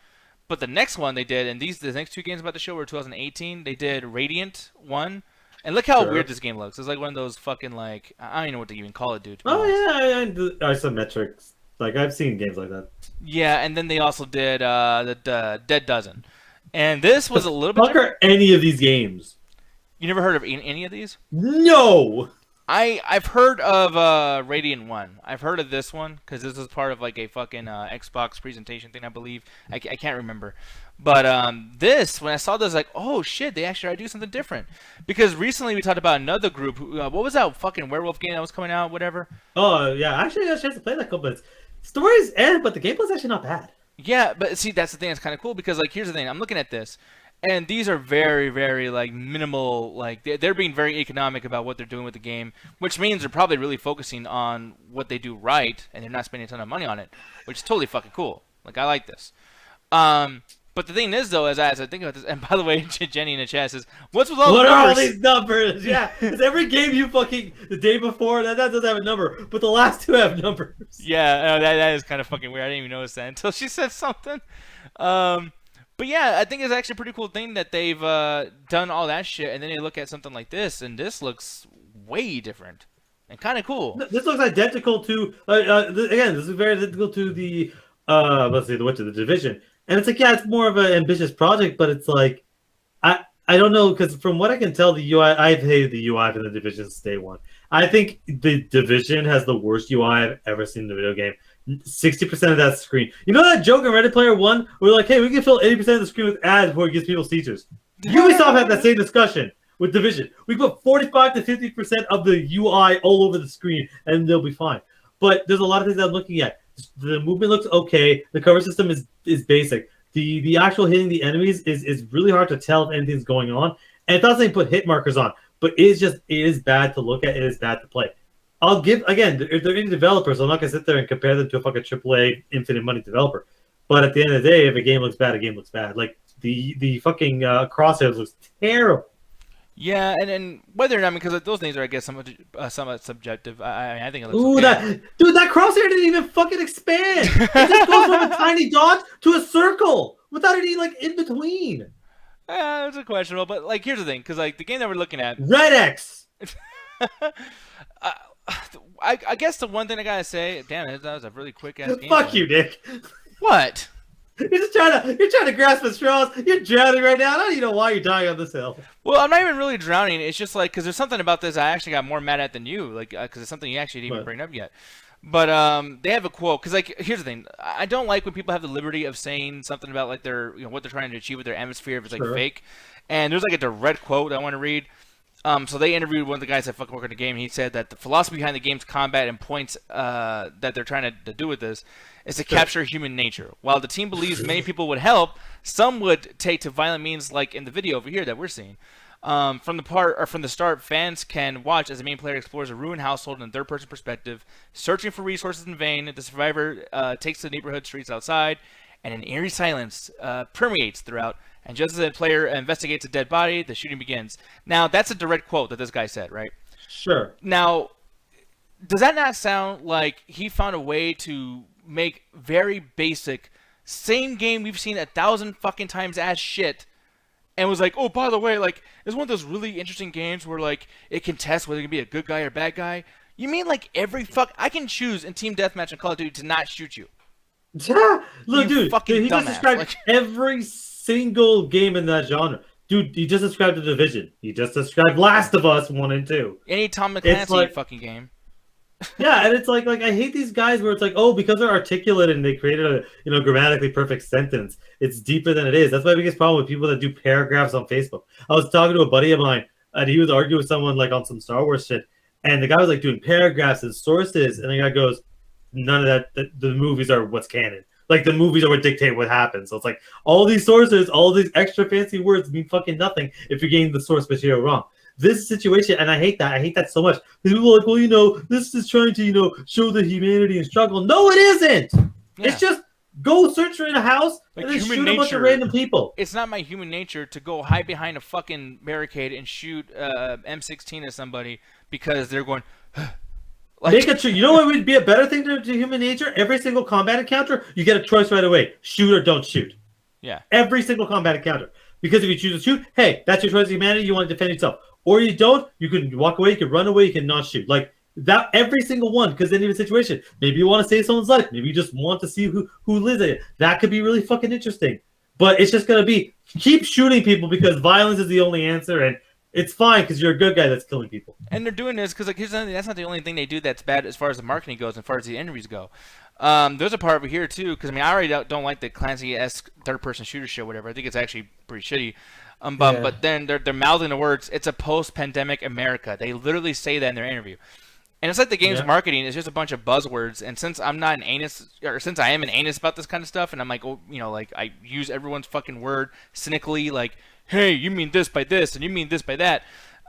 But the next one they did, and the next two games about the show were 2018. They did Radiant 1. And look how weird this game looks. It's like one of those fucking, like, I don't even know what to even call it, dude. Oh, yeah, isometrics. Like, I've seen games like that. Yeah, and then they also did the Dead Dozen. And this was a little bit... What are any of these games? You never heard of any of these? No! I've heard of Radiant 1. I've heard of this one, because this is part of, like, a fucking Xbox presentation thing, I believe. I can't remember. But this, when I saw this, like, oh, shit, they actually tried to do something different. Because recently we talked about another group. What was that fucking werewolf game that was coming out, whatever? Oh, yeah. Actually, I got a chance to play that couple minutes. Stories end, but the gameplay's actually not bad. Yeah, but see, that's the thing that's kind of cool, because, like, here's the thing. I'm looking at this, and these are very, very, like, minimal. Like, they're being very economic about what they're doing with the game, which means they're probably really focusing on what they do right, and they're not spending a ton of money on it, which is totally fucking cool. Like, I like this. But the thing is, though, as I think about this, and by the way, Jenny in the chat says, "What's with all the numbers? What are all these numbers?" Yeah, because every game you fucking the day before that doesn't have a number, but the last two have numbers. Yeah, that is kind of fucking weird. I didn't even notice that until she said something. But yeah, I think it's actually a pretty cool thing that they've done all that shit, and then they look at something like this, and this looks way different and kind of cool. This looks identical to again. This is very identical to the the Division. And it's like, yeah, it's more of an ambitious project, but it's like, I don't know, because from what I can tell, the UI, I've hated the UI for the Division since day one. I think the Division has the worst UI I've ever seen in a video game. 60% of that screen. You know that joke in Ready Player One? We're like, hey, we can fill 80% of the screen with ads before it gives people features. Ubisoft had that same discussion with Division. We put 45 to 50% of the UI all over the screen, and they'll be fine. But there's a lot of things I'm looking at. The movement looks okay. The cover system is basic. The actual hitting the enemies is really hard to tell if anything's going on. And it doesn't put hit markers on, but it is bad to look at. It is bad to play. I'll give, again, if they're indie developers, I'm not going to sit there and compare them to a fucking AAA infinite money developer. But at the end of the day, if a game looks bad, a game looks bad. Like, the fucking Crosshairs looks terrible. Yeah, and whether or not, because those things are, I guess, somewhat subjective. I think it looks Ooh, okay. that crosshair didn't even fucking expand. It just goes from a tiny dot to a circle without any, like, in between. It's a questionable, but, like, here's the thing, because, like, the game that we're looking at... Red X! I guess the one thing I gotta say... Damn it, that was a really quick-ass game. Fuck you, Nick. What? You're trying to grasp at straws. You're drowning right now. I don't even know why you're dying on this hill. Well, I'm not even really drowning. It's just like, because there's something about this I actually got more mad at than you, like, because it's something you actually didn't even bring up yet. But they have a quote, because, like, here's the thing. I don't like when people have the liberty of saying something about, like, their, what they're trying to achieve with their atmosphere if it's, like, fake. And there's, like, a direct quote I want to read. So they interviewed one of the guys that fucking work on the game. He said that the philosophy behind the game's combat and points that they're trying to do with this is to capture human nature. While the team believes many people would help, some would take to violent means, like in the video over here that we're seeing. From the start, fans can watch as the main player explores a ruined household in a third-person perspective, searching for resources in vain. The survivor takes to the neighborhood streets outside, and an eerie silence permeates throughout. And just as the player investigates a dead body, the shooting begins. Now, that's a direct quote that this guy said, right? Sure. Now, does that not sound like he found a way to make very basic, same game we've seen 1,000 fucking times as shit, and was like, oh, by the way, like, it's one of those really interesting games where, like, it can test whether it can be a good guy or bad guy? You mean, like, I can choose in Team Deathmatch and Call of Duty to not shoot you? Yeah. Look, You dude, fucking he just dumbass. described Like- every single game in that genre. Dude, he just described The Division. He just described Last of Us 1 and 2. Any Tom Clancy like- fucking game. Yeah, and it's like I hate these guys where it's like, oh, because they're articulate and they created a grammatically perfect sentence, it's deeper than it is. That's my biggest problem with people that do paragraphs on Facebook. I was talking to a buddy of mine, and he was arguing with someone like on some Star Wars shit, and the guy was like doing paragraphs and sources, and the guy goes, none of that. The movies are what's canon. Like, the movies are what dictate what happens. So it's like all these sources, all these extra fancy words mean fucking nothing if you're getting the source material wrong. This situation, and I hate that. I hate that so much. People are like, well, this is trying to, show the humanity and struggle. No, it isn't. Yeah. It's just go search for in a house Like, and then human shoot a bunch nature- of random people. It's not my human nature to go hide behind a fucking barricade and shoot M16 at somebody because they're going... Like, Make it true. You know what would be a better thing to human nature? Every single combat encounter, you get a choice right away. Shoot or don't shoot. Yeah. Every single combat encounter. Because if you choose to shoot, hey, that's your choice of humanity. You want to defend yourself, or you don't. You can walk away. You can run away. You can not shoot. Like that. Every single one. Because in any situation, maybe you want to save someone's life. Maybe you just want to see who lives in it. That could be really fucking interesting. But it's just gonna be keep shooting people because violence is the only answer, and it's fine because you're a good guy that's killing people. And they're doing this because, like, here's something, that's not the only thing they do that's bad as far as the marketing goes, and as far as the interviews go. There's a part over here too, because I mean, I already don't like the Clancy-esque third-person shooter shit, whatever. I think it's actually pretty shitty. But then they're mouthing the words, "It's a post-pandemic America." They literally say that in their interview, and it's like the game's marketing is just a bunch of buzzwords. And since I'm not an anus, or since I am an anus about this kind of stuff, and I'm like, oh, you know, like I use everyone's fucking word cynically, like, hey, you mean this by this, and you mean this by that.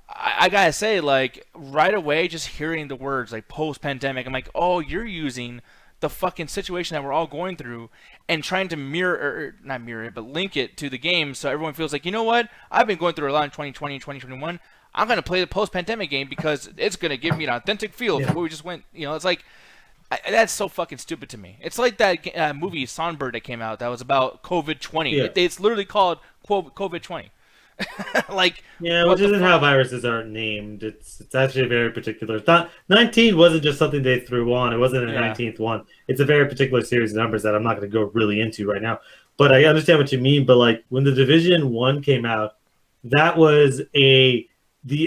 I gotta say, like, right away, just hearing the words like post-pandemic, I'm like, oh, you're using the fucking situation that we're all going through and trying to not mirror it, but link it to the game so everyone feels like, you know what? I've been going through a lot in 2020 and 2021. I'm going to play the post-pandemic game because it's going to give me an authentic feel of where we just went. You know, it's like, that's so fucking stupid to me. It's like that movie Songbird that came out that was about COVID-20. Yeah. It's literally called COVID-20. Like, which isn't how viruses are named. It's actually very particular. It's not 19 wasn't just something they threw on. It wasn't a 19th one. It's a very particular series of numbers that I'm not going to go really into right now. But I understand what you mean. But like when the Division 1 came out, that was the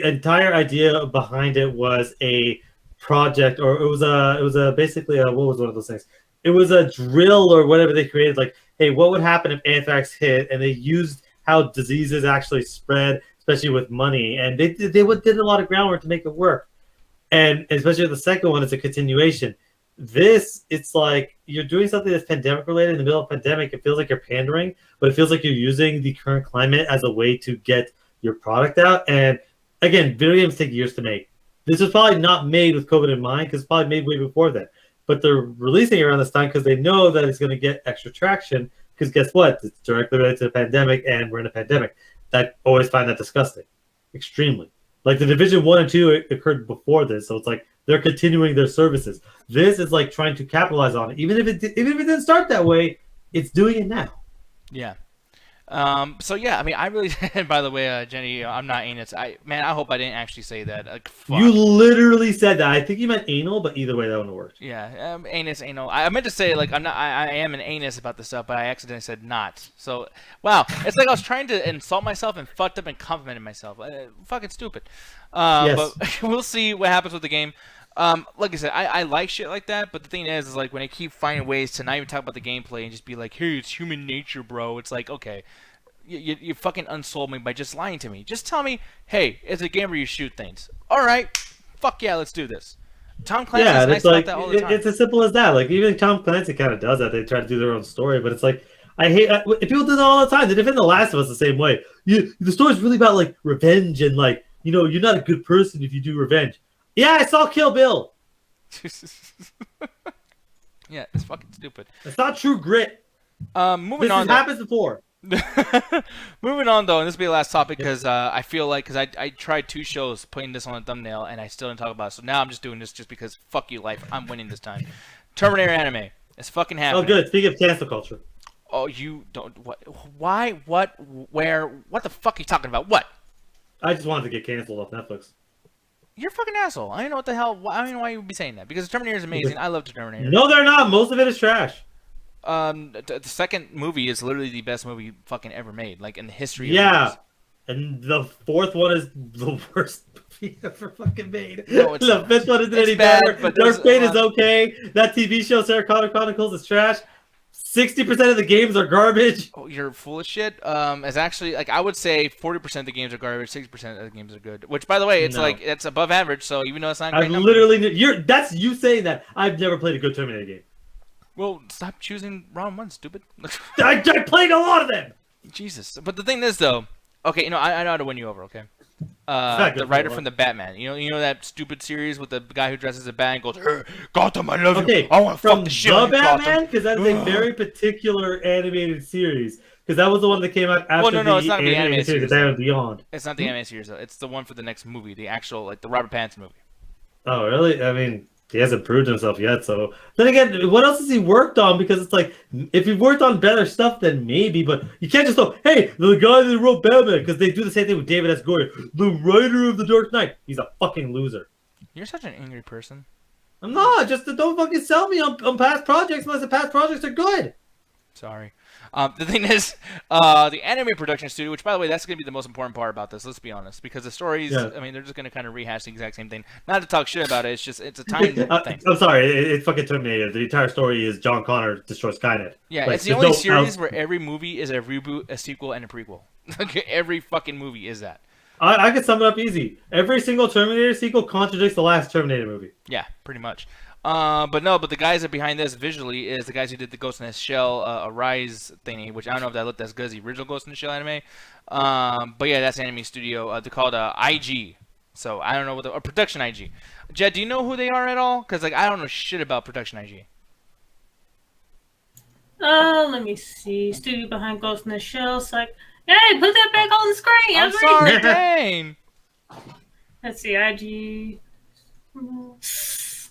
entire idea behind it was a project, or it was basically what was one of those things? It was a drill or whatever they created. Like, hey, what would happen if anthrax hit? And they used how diseases actually spread, especially with money, and they did a lot of groundwork to make it work. And especially the second one is a continuation. This, it's like you're doing something that's pandemic related in the middle of a pandemic. It feels like you're pandering, but it feels like you're using the current climate as a way to get your product out. And again, video games take years to make. This was probably not made with COVID in mind because it's probably made way before that. But they're releasing it around this time because they know that it's going to get extra traction. Because guess what? It's directly related to the pandemic, and we're in a pandemic. I always find that disgusting, extremely. Like the Division 1 and 2 occurred before this, so it's like they're continuing their services. This is like trying to capitalize on it, even if it didn't start that way. It's doing it now. Yeah. So yeah, I mean, I really. And by the way, Jenny, I'm not anus. I hope I didn't actually say that. Like, fuck. You literally said that. I think you meant anal, but either way, that wouldn't have worked. Yeah, anus, anal. I meant to say like I'm not. I am an anus about this stuff, but I accidentally said not. So wow, it's like I was trying to insult myself and fucked up and complimented myself. Fucking stupid. Yes. But we'll see what happens with the game. Like I said, I like shit like that, but the thing is like when I keep finding ways to not even talk about the gameplay and just be like, hey, it's human nature, bro. It's like, okay, you fucking unsold me by just lying to me. Just tell me, hey, it's a game where you shoot things. All right, fuck yeah, let's do this. Tom Clancy's nice about that all the time. It's as simple as that. Like even Tom Clancy kind of does that. They try to do their own story, but it's like I hate people do that all the time. They defend The Last of Us the same way. The story's really about like revenge and like you're not a good person if you do revenge. Yeah, I saw Kill Bill. Yeah, it's fucking stupid. It's not true grit. Moving on. This happens before. Moving on though, and this will be the last topic because I feel like I tried 2 shows putting this on a thumbnail and I still didn't talk about it. So now I'm just doing this just because fuck you, life. I'm winning this time. Terminator anime. It's fucking happening. Oh, good. Speaking of cancel culture. Oh, you don't. What? Why? What? Where? What the fuck are you talking about? What? I just wanted to get canceled off Netflix. You're a fucking asshole. I don't know what the hell. I don't know why you would be saying that because Terminator is amazing. I love Terminator. No, they're not. Most of it is trash. The second movie is literally the best movie fucking ever made, like in the history of movies. And the fourth one is the worst movie ever fucking made. No, it's the fifth one isn't any better. Dark Fate is okay. That TV show, Sarah Connor Chronicles, is trash. 60% of the games are garbage. Oh, you're full of shit. It's actually like I would say 40% of the games are garbage, 60% of the games are good. Which, by the way, it's like it's above average. So even though it's not a great number, that's you saying that. I've never played a good Terminator game. Well, stop choosing wrong ones, stupid. I played a lot of them. Jesus. But the thing is, though, okay, I know how to win you over. Okay. The writer from the Batman. You know that stupid series with the guy who dresses as Batman and goes, hey, Gotham, I love you. I want to fuck the shit out of Batman, because that's a very particular animated series. Because that was the one that came out after it's not the animated series. Batman Beyond. It's not the animated series though. It's the one for the next movie, the actual the Robert Pattinson movie. Oh really? I mean, He hasn't proved himself yet. So then again, what else has he worked on? Because it's like, if he worked on better stuff, then maybe. But you can't just go, hey, the guy that wrote Batman, because they do the same thing with David S. Goyer, the writer of The Dark Knight. He's a fucking loser. You're such an angry person. I'm not. Just don't fucking sell me on past projects unless the past projects are good. Sorry. The thing is, the anime production studio, which, by the way, that's going to be the most important part about this, let's be honest. Because the stories, Yeah. I mean, they're just going to kind of rehash the exact same thing. Not to talk shit about it, it's a time thing. I'm sorry, it's fucking Terminator. The entire story is John Connor destroys Skynet. Yeah, Like, it's the there's only no series else- where every movie is a reboot, a sequel, and a prequel. Every fucking movie is that. I could sum it up easy. Every single Terminator sequel contradicts the last Terminator movie. Yeah, pretty much. But the guys that are behind this visually is the guys who did the Ghost in the Shell Arise thingy, which I don't know if that looked as good as the original Ghost in the Shell anime. But yeah, that's anime studio. They're called IG. So I don't know or Production IG. Jed, do you know who they are at all? Because like I don't know shit about Production IG. Let me see. Studio behind Ghost in the Shell. It's like, hey, put that back on the screen. I'm sorry, Dane. Let's see, IG.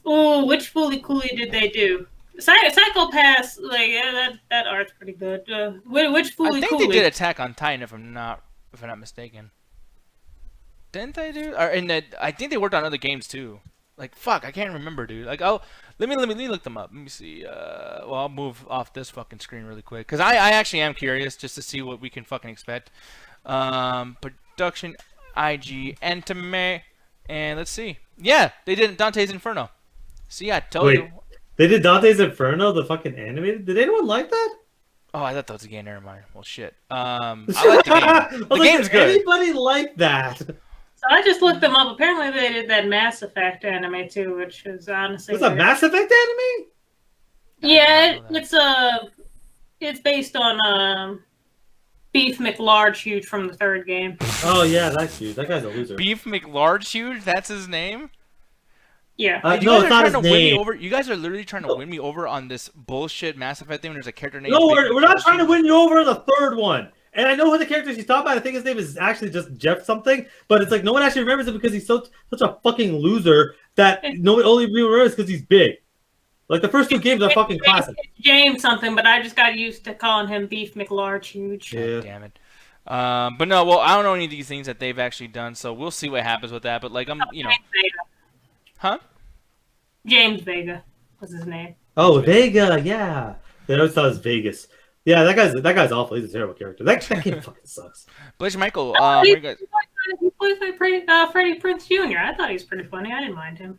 Oh, which Fooly Cooly did they do? Psychopaths, like that art's pretty good. Which Fooly I think Cooly? they did Attack on Titan, if I'm not mistaken. Didn't they do? Or I think they worked on other games too. Like fuck, I can't remember, dude. Like let me look them up. Let me see. Well, I'll move off this fucking screen really quick because I actually am curious just to see what we can fucking expect. Production IG Anime, and let's see. Yeah, they did Dante's Inferno. See, I told you. They did Dante's Inferno, the fucking animated. Did anyone like that? Oh, I thought that was a game. Never mind. Well, shit. I like the game. The game's did good. Anybody like that? So I just looked them up. Apparently, they did that Mass Effect anime too, which is honestly. Was a Mass Effect anime? Yeah, it's based on Beef McLarge Huge from the third game. Oh yeah, that's huge. That guy's a loser. Beef McLarge Huge. That's his name. Yeah. You no, guys it's are not trying his to win me name. over. You guys are literally trying to win me over on this bullshit Mass Effect thing when there's a character named. No, Big we're not McLarge trying to Huge. win you over in the third one. And I know who the character she's talking about. I think his name is actually just Jeff something. But it's like no one actually remembers him because he's such a fucking loser that no one only remembers because he's big. Like the first two games are fucking classic. It's James something, but I just got used to calling him Beef McLarge Huge. Yeah. God damn it. But no, well, I don't know any of these things that they've actually done, so we'll see what happens with that. But like, James Vega. Huh? James Vega was his name. Oh, Vega, yeah. They always thought it was Vegas. Yeah, that guy's awful. He's a terrible character. That game fucking sucks. Blaze Michael, Oh, where he you guys? plays like Freddie Prinze Jr. I thought he was pretty funny. I didn't mind him.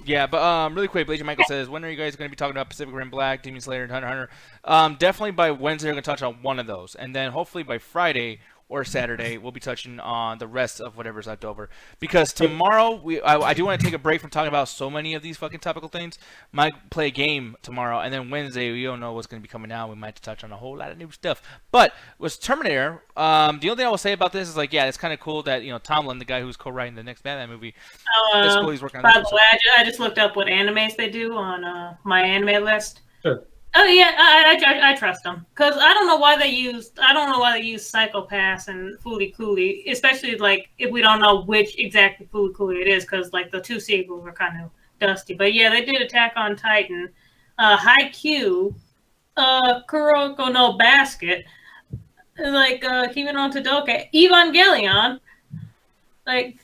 Yeah, but really quick, Blaze Michael says, when are you guys going to be talking about Pacific Rim Black, Demon Slayer, and Hunter x Hunter? Definitely by Wednesday, we're going to touch on one of those, and then hopefully by Friday or Saturday, we'll be touching on the rest of whatever's left over. Because tomorrow, I do want to take a break from talking about so many of these fucking topical things. Might play a game tomorrow, and then Wednesday, we don't know what's going to be coming out. We might touch on a whole lot of new stuff. But with Terminator, the only thing I will say about this is like, yeah, it's kind of cool that Tomlin, the guy who's co-writing the next Batman movie, it's cool he's working on By that. the way, I just looked up what animes they do on my anime list. Sure. Oh yeah, I trust them because I don't know why they use Psychopaths and Fooly Cooly, especially like if we don't know which exactly Fooly Cooly it is because like the two sequels were kind of dusty. But yeah, they did Attack on Titan, Haikyuu, Kuroko no Basket, like Kimi no Todoke, Evangelion. Like,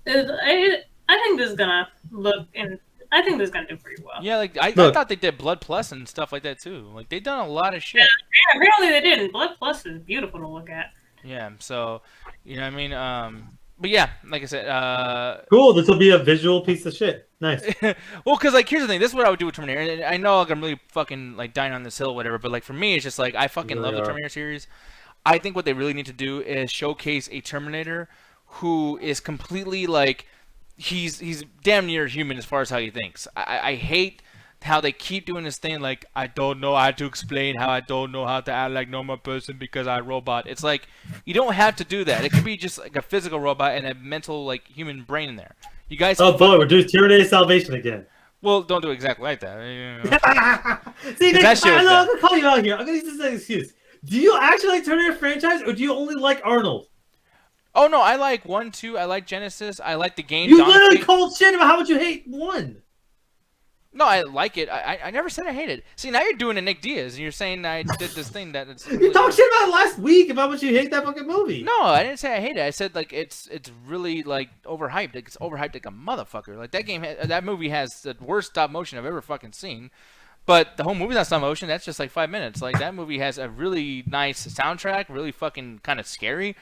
I think this is gonna look and. I think this is gonna do pretty well. Yeah, like I thought they did Blood Plus and stuff like that too. Like they've done a lot of shit. Yeah, apparently they didn't. Blood Plus is beautiful to look at. Yeah, so you know what I mean. But yeah, like I said, Cool. This will be a visual piece of shit. Nice. well, because like here's the thing. This is what I would do with Terminator. And I know like I'm really fucking like dying on this hill, or whatever. But like for me, it's just like I fucking love the Terminator series. I think what they really need to do is showcase a Terminator who is completely like. He's damn near human as far as how he thinks. I hate how they keep doing this thing like I don't know how to explain how I don't know how to act like normal person because I'm a robot. It's like you don't have to do that. It could be just like a physical robot and a mental like human brain in there. You guys. Oh boy, we're doing Terminator Salvation again. Well, don't do it exactly like that. See, Nick, that shit was I'm bad. gonna call you out here. I'm gonna use this as an excuse. Do you actually like Terminator franchise, or do you only like Arnold? Oh no, I like 1, 2. I like Genesis. I like the game. You Dawn of literally Fate. called shit about how much you hate 1. No, I like it. I never said I hate it. See, now you're doing a Nick Diaz, and you're saying I did this thing that it's. You talked shit about it last week about how much you hate that fucking movie. No, I didn't say I hate it. I said like it's really like overhyped. Like, it's overhyped like a motherfucker. Like that movie has the worst stop motion I've ever fucking seen. But the whole movie's not stop motion. That's just like 5 minutes. Like that movie has a really nice soundtrack, really fucking kind of scary.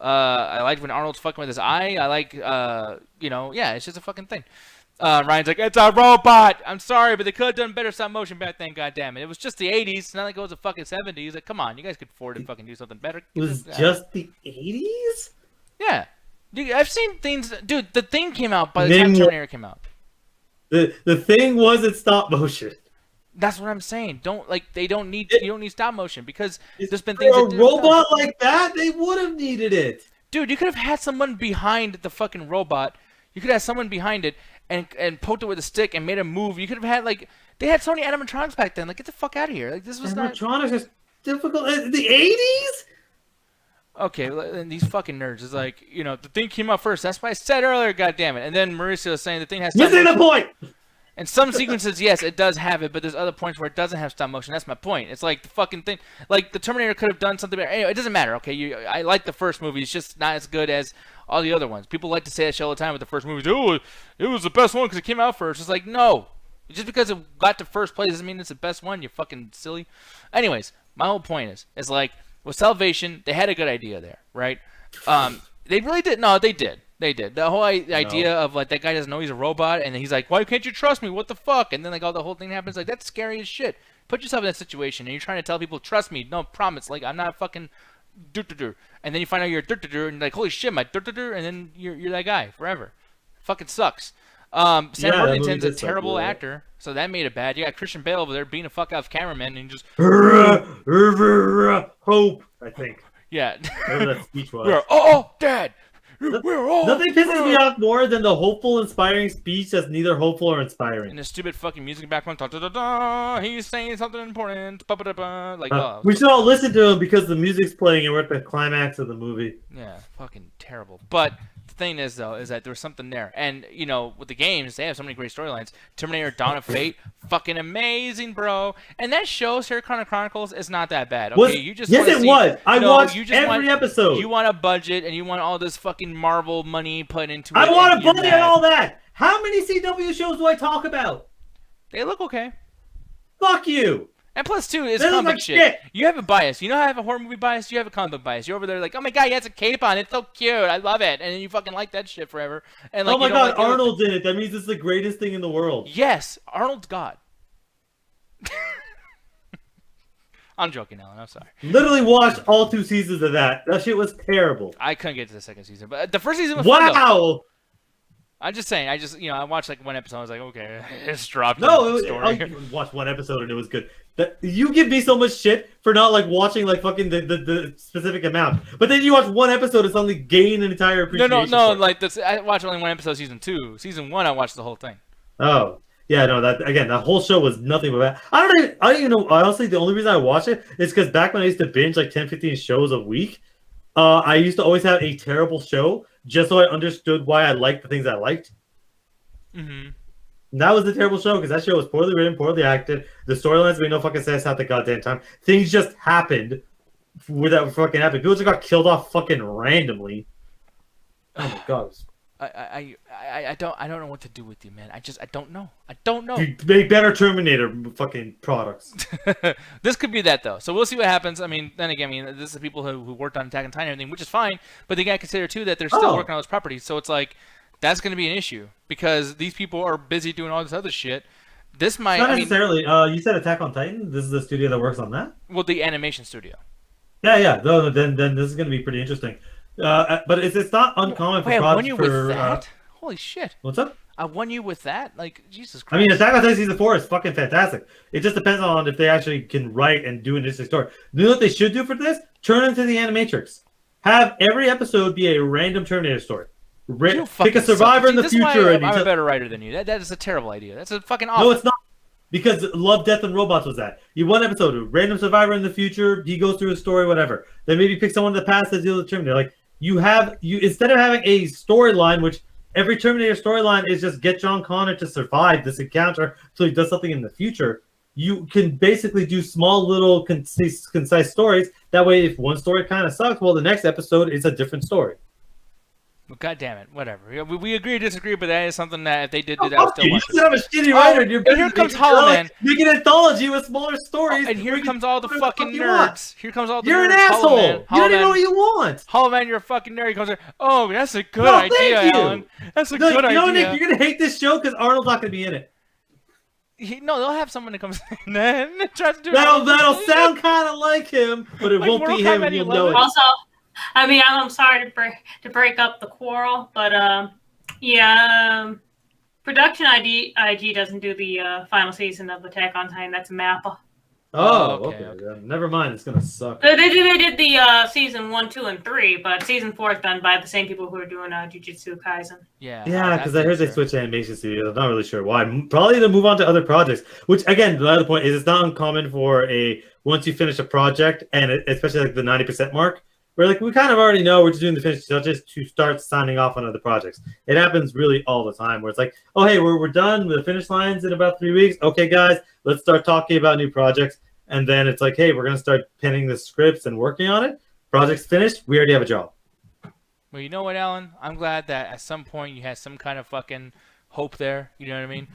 I like when Arnold's fucking with his eye. I like yeah, it's just a fucking thing. Ryan's like, it's a robot. I'm sorry, but they could have done better stop motion back then. God damn it! It was just the '80s. It's not like it was the fucking '70s. Like, come on, you guys could afford to fucking do something better. It was just the '80s. Yeah, dude, I've seen things. Dude, the thing came out by the time Terminator came out. The thing wasn't stop motion. That's what I'm saying. You don't need stop motion because there's been For things. a robot like that, they would have needed it. Dude, you could have had someone behind the fucking robot. You could have someone behind it and poked it with a stick and made a move. You could have had they had so many animatronics back then. Like, get the fuck out of here. Like, this was animatronics is difficult. In the '80s. Okay, and these fucking nerds is like, the thing came out first. That's what I said earlier. God damn it. And then Mauricio was saying the thing has. Missing the point. And some sequences, yes, it does have it, but there's other points where it doesn't have stop motion. That's my point. It's like the fucking thing. Like, the Terminator could have done something better. Anyway, it doesn't matter, okay? I like the first movie. It's just not as good as all the other ones. People like to say that shit all the time with the first movies. Oh, it was the best one because it came out first. It's like, no. Just because it got to first place doesn't mean it's the best one, you fucking silly. Anyways, my whole point is like, with Salvation, they had a good idea there, right? They really did. No, they did. They did. The whole idea of like that guy doesn't know he's a robot, and he's like, "Why can't you trust me? What the fuck?" And then like all the whole thing happens. Like, that's scary as shit. Put yourself in that situation, and you're trying to tell people, "Trust me." No, promise. Like, I'm not fucking dur. And then you find out you're dur, and you're like, "Holy shit, my dur," and then you're that guy forever. Fucking sucks. Sam Worthington's a terrible actor, so that made it bad. You got Christian Bale over there being a fuck out cameraman and just hope. I think. Yeah. Whatever that speech was. Dad. Nothing pisses me off more than the hopeful, inspiring speech that's neither hopeful or inspiring. And the stupid fucking music background. He's saying something important. Like, we should all listen to him because the music's playing and we're at the climax of the movie. Yeah, fucking terrible. But the thing is, though, is that there's something there. And, with the games, they have so many great storylines. Terminator Dawn of Fate, fucking amazing, bro. And that show, Sarah Connor Chronicles, is not that bad. Okay, it was. I watched every episode. You want a budget and you want all this fucking Marvel money put into it. I want a budget and all that. How many CW shows do I talk about? They look okay. Fuck you. And plus, too, it's comic book shit. You have a bias. You know how I have a horror movie bias? You have a comic book bias. You're over there like, oh my god, he has a cape on. It's so cute. I love it. And then you fucking like that shit forever. And like, oh my god, Arnold's in it. That means it's the greatest thing in the world. Yes, Arnold's God. I'm joking, Alan. I'm sorry. Literally watched all 2 seasons of that. That shit was terrible. I couldn't get to the second season, but the first season was fun, though. I'm just saying. I watched like one episode. I was like, okay, it's dropped. No, I watched one episode and it was good. You give me so much shit for not like watching like fucking the specific amount, but then you watch one episode and suddenly gain an entire appreciation. No. Like this, I watched only one episode. Season 2, season 1, I watched the whole thing. Oh. Yeah, no, that whole show was nothing but bad. I don't even know, honestly, the only reason I watch it is because back when I used to binge like 10, 15 shows a week, I used to always have a terrible show just so I understood why I liked the things I liked. Mm-hmm. And that was a terrible show because that show was poorly written, poorly acted. The storylines made no fucking sense half the goddamn time. Things just happened without fucking happening. People just got killed off fucking randomly. Oh my god. I don't know what to do with you, man. I don't know. I don't know. You make better Terminator fucking products. This could be that though. So we'll see what happens. I mean, then again, this is people who worked on Attack on Titan and everything, which is fine. But they gotta consider too that they're still working on those properties. So it's like that's gonna be an issue because these people are busy doing all this other shit. This might not necessarily. You said Attack on Titan. This is the studio that works on that. Well, the animation studio. Yeah. No, then this is gonna be pretty interesting. But it's not uncommon for I won you with that? Holy shit. What's up? I won you with that? Like, Jesus Christ. I mean, Attack on Titan Season 4 is fucking fantastic. It just depends on if they actually can write and do an interesting story. You know what they should do for this? Turn into the Animatrix. Have every episode be a random Terminator story. Pick a survivor in the future. I'm a better writer than you. That is a terrible idea. That's a fucking awful. No, it's not. Because Love, Death, and Robots was that. You one episode, a random survivor in the future, he goes through his story, whatever. Then maybe pick someone in the past that deals with Terminator. Like, you instead of having a storyline which every Terminator storyline is just get John Connor to survive this encounter so he does something in the future. You can basically do small, little, concise stories. That way, if one story kind of sucks, well, the next episode is a different story. Well, God damn it, whatever. We agree or disagree, but that is something that if they did do that, I would still You watch said I'm a shitty writer, and you're and here comes Hollow Man. Make an anthology with smaller stories. And here comes all the fucking you want. nerds. Here comes all the You're nerds. an asshole. Hollow Man. You Hollow don't even Man. know what you want. Hollow Man, you're a fucking nerd. He comes there. Oh, that's a good No, idea, thank you. Alan. That's a No, good you know, idea. Nick, you're gonna hate this show because Arnold's not gonna be in it. No, they'll have someone that comes in and tries to do That'll sound kind of like him, but it Like won't Mortal be him, Kombat and you'll know 11. it. Also, I mean, I'm sorry to break up the quarrel, but production IG doesn't do the final season of Attack on Titan. That's Mappa. Oh, okay, okay. Yeah, never mind. It's gonna suck. They did the season 1, 2, and 3, but season 4 is done by the same people who are doing Jujutsu Kaisen. Yeah, Because I heard they switched animation studios. I'm not really sure why. Probably to move on to other projects. Which, again, the other point is it's not uncommon for once you finish a project, and especially like the 90% mark, where like we kind of already know we're just doing the finished touches to start signing off on other projects. It happens really all the time where it's like, oh hey, we're done with the finish lines in about 3 weeks. Okay, guys, let's start talking about new projects. And then it's like, hey, we're gonna start penning the scripts and working on it. Project's finished. We already have a job. Well, you know what, Alan? I'm glad that at some point you had some kind of fucking hope there. You know what I mean?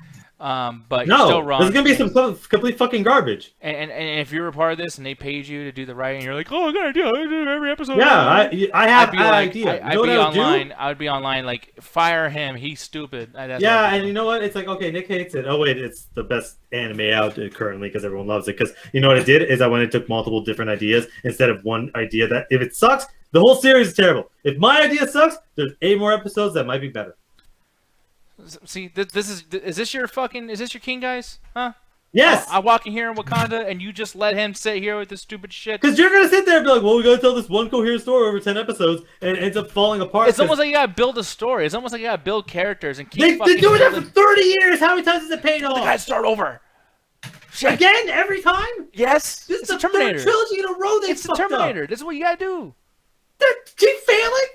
But you're still wrong. There's gonna be some complete fucking garbage. And if you were a part of this and they paid you to do the writing, you're like, oh, I got an idea. I do every episode. Yeah, I have an idea. I'd be online. I would be online like, fire him. He's stupid. Yeah, and you know what? It's like, okay, Nick hates it. Oh wait, it's the best anime out currently because everyone loves it. Because you know what I did is I went and took multiple different ideas instead of one idea that if it sucks, the whole series is terrible. If my idea sucks, there's 8 more episodes that might be better. See, is this your king, guys? Huh? Yes. I walk in here in Wakanda and you just let him sit here with this stupid shit. Because you're gonna sit there and be like, well, we gotta tell this one coherent story over 10 episodes, and it ends up falling apart. It's almost like you gotta build a story. It's almost like you gotta build characters and keep. They've been doing that for 30 years. How many times has it paid off? They gotta start over. Shit. Again, every time. Yes. This It's is the the Terminator. third trilogy in a row. They It's the fucked Terminator. up. This is what you gotta do. They keep failing.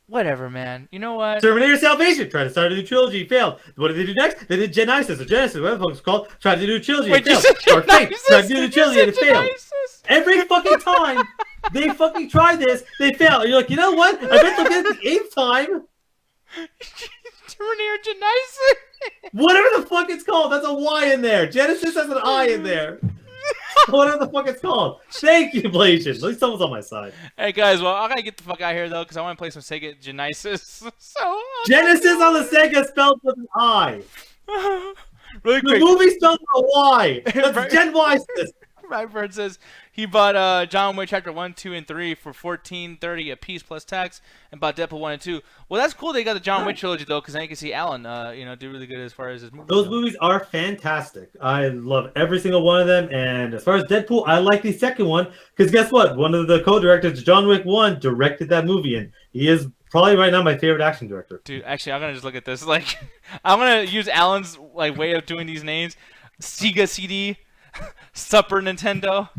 Whatever, man. You know what? Terminator Salvation tried to start a new trilogy, failed. What did they do next? They did Genesis, or Genesis, whatever the fuck it's called. Tried to do a trilogy, Wait, it failed. Dark Fate tried to do a trilogy, and it failed. Every fucking time they fucking try this, they fail. And you're like, you know what? I bet they'll get it the 8th time. Terminator Genesis. Whatever the fuck it's called. That's a Y in there. Genesis has an I in there. Whatever the fuck it's called. Thank you, Blasian. At least someone's on my side. Hey guys, well I gotta get the fuck out of here though, because I want to play some Sega Genesis. So Genesis on the Sega spelled with an I. really The quick. movie spelled with a Y. That's Right. Gen Y. Brightburn says he bought John Wick Chapter 1, 2, and 3 for $14.30 a piece plus tax, and bought Deadpool 1 and 2. Well, that's cool. They got the John Wick trilogy though, because then you can see Alan, do really good as far as his movies. Those go. movies are fantastic. I love every single one of them. And as far as Deadpool, I like the second one because guess what? One of the co-directors, John Wick 1, directed that movie, and he is probably right now my favorite action director. Dude, actually, I'm gonna just look at this. Like, I'm gonna use Alan's way of doing these names: Sega CD, Super Nintendo.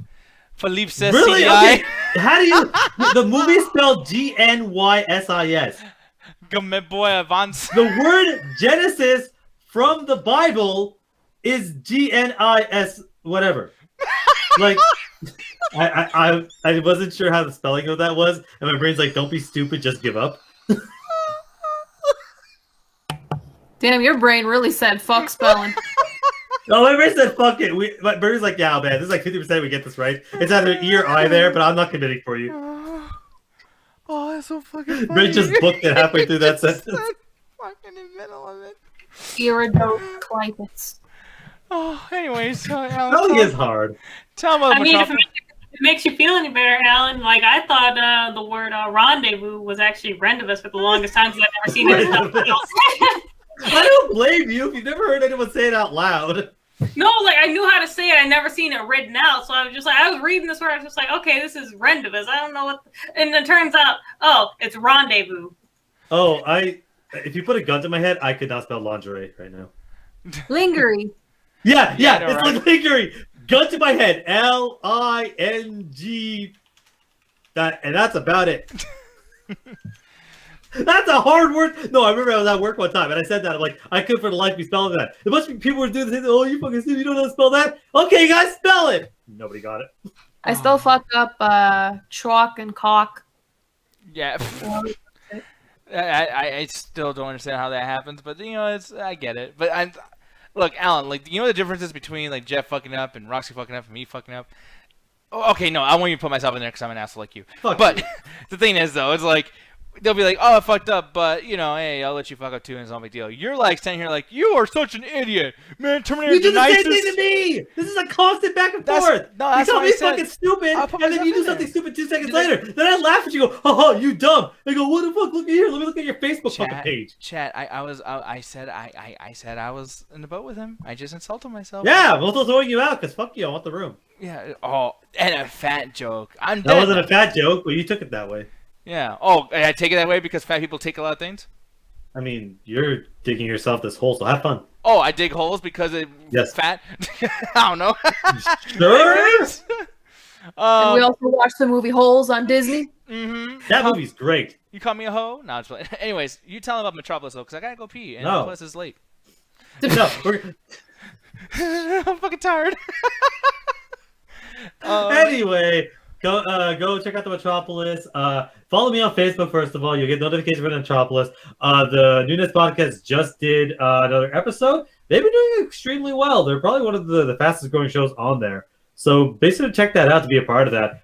Philippe says Really? CDI. Okay. How do you? The movie is spelled GNYSIS. Game Boy Advance. The word Genesis from the Bible is GNIS whatever. Like, I wasn't sure how the spelling of that was, and my brain's like, don't be stupid, just give up. Damn, your brain really said fuck spelling. No, my brain said fuck it. My brain's like, yeah, man, this is like 50% we get this right. It's either E or I there, but I'm not committing for you. Oh, that's so fucking funny. Brain just booked it halfway through that sentence. Fucking in the middle of it. Iridoclitis. Oh, anyways, Alan. Spelling is hard. Tell me I mean, if about it makes you feel any better, Alan, like I thought the word rendezvous was actually rendezvous for the longest time because I've never seen it in something else. I don't blame you if you've never heard anyone say it out loud. No, like I knew how to say it. I never seen it written out, so I was just like, I was reading this word. I was just like, okay, this is rendezvous. I don't know what. And it turns out, oh, it's rendezvous. Oh, if you put a gun to my head, I could not spell lingerie right now. Lingerie. Yeah, Yeah, I know, it's right? like lingerie. Gun to my head. Ling. And that's about it. That's a hard word. No, I remember I was at work one time and I said that. I'm like, I could for the life be spelling that. A bunch of people were doing the thing. Oh, you fucking stupid. You don't know how to spell that? Okay, guys, spell it. Nobody got it. I still fuck up chalk and cock. Yeah. I still don't understand how that happens, but I get it. But look, Alan, like the differences between like Jeff fucking up and Roxy fucking up and me fucking up. Oh, okay, no, I won't even put myself in there because I'm an asshole like you. Fuck but you. The thing is, though, it's like they'll be like, "Oh, I fucked up," but hey, I'll let you fuck up too, and it's no big deal. You're like standing here like, "You are such an idiot, man." Terminator. You do the nicest... same thing to me. This is a constant back and forth. That's you tell what me I said. fucking stupid, and then you do something stupid 2 seconds Did later. Then I laugh at you. Go, "Oh, you dumb." I go, "What the fuck? Look at here. Let me look at your Facebook fucking page." Chat. I said I was in the boat with him. I just insulted myself. Yeah, we'll still throwing you out because fuck you. I want the room. Yeah. Oh, and a fat joke. That wasn't a fat joke, but you took it that way. Yeah. Oh, I take it that way because fat people take a lot of things? I mean, you're digging yourself this hole, so have fun. Oh, I dig holes because it's fat? I don't know. Sure. And we also watched the movie Holes on Disney. Mm-hmm. That movie's great. You call me a hoe? No, it's playing. Anyways, you tell him about Metropolis, though, because I gotta go pee, and No. plus it's late. No, I'm fucking tired. Anyway, go check out the Metropolis. Follow me on Facebook first of all. You'll get notifications for the Metropolis. The Nunes podcast just did another episode. They've been doing extremely well. They're probably one of the fastest growing shows on there. So basically, check that out to be a part of that.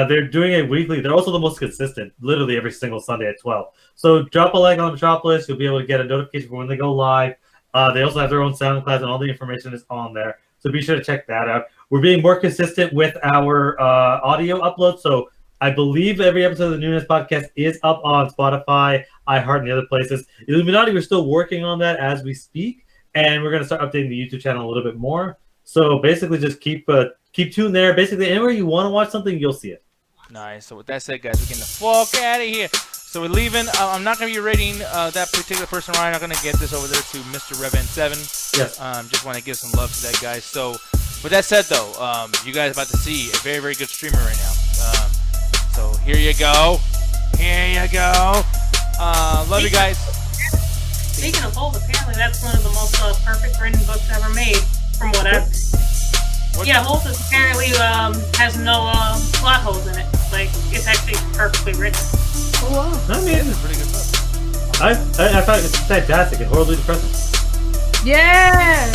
They're doing it weekly. They're also the most consistent, literally every single Sunday at 12. So drop a like on Metropolis. You'll be able to get a notification for when they go live. They also have their own SoundCloud, and all the information is on there. So be sure to check that out. We're being more consistent with our audio upload. So I believe every episode of the Nunes podcast is up on Spotify, iHeart, and the other places. Illuminati, we're still working on that as we speak. And we're going to start updating the YouTube channel a little bit more. So basically just keep tuned there. Basically, anywhere you want to watch something, you'll see it. Nice. So with that said, guys, we're getting the fuck out of here. So we're leaving. I'm not going to be rating that particular person, Ryan. I'm going to get this over there to Mr. Revan7. Yes. Just want to give some love to that guy. So with that said, though, you guys are about to see a very, very good streamer right now. So here you go. Here you go. Love you guys. Speaking of holes, apparently that's one of the most perfect written books ever made, from what I've... Yeah, Holes apparently has no plot holes in it. Like, it's actually perfectly written. Oh, wow. I mean, It's a pretty good book. I thought it's fantastic and horribly depressing. Yeah!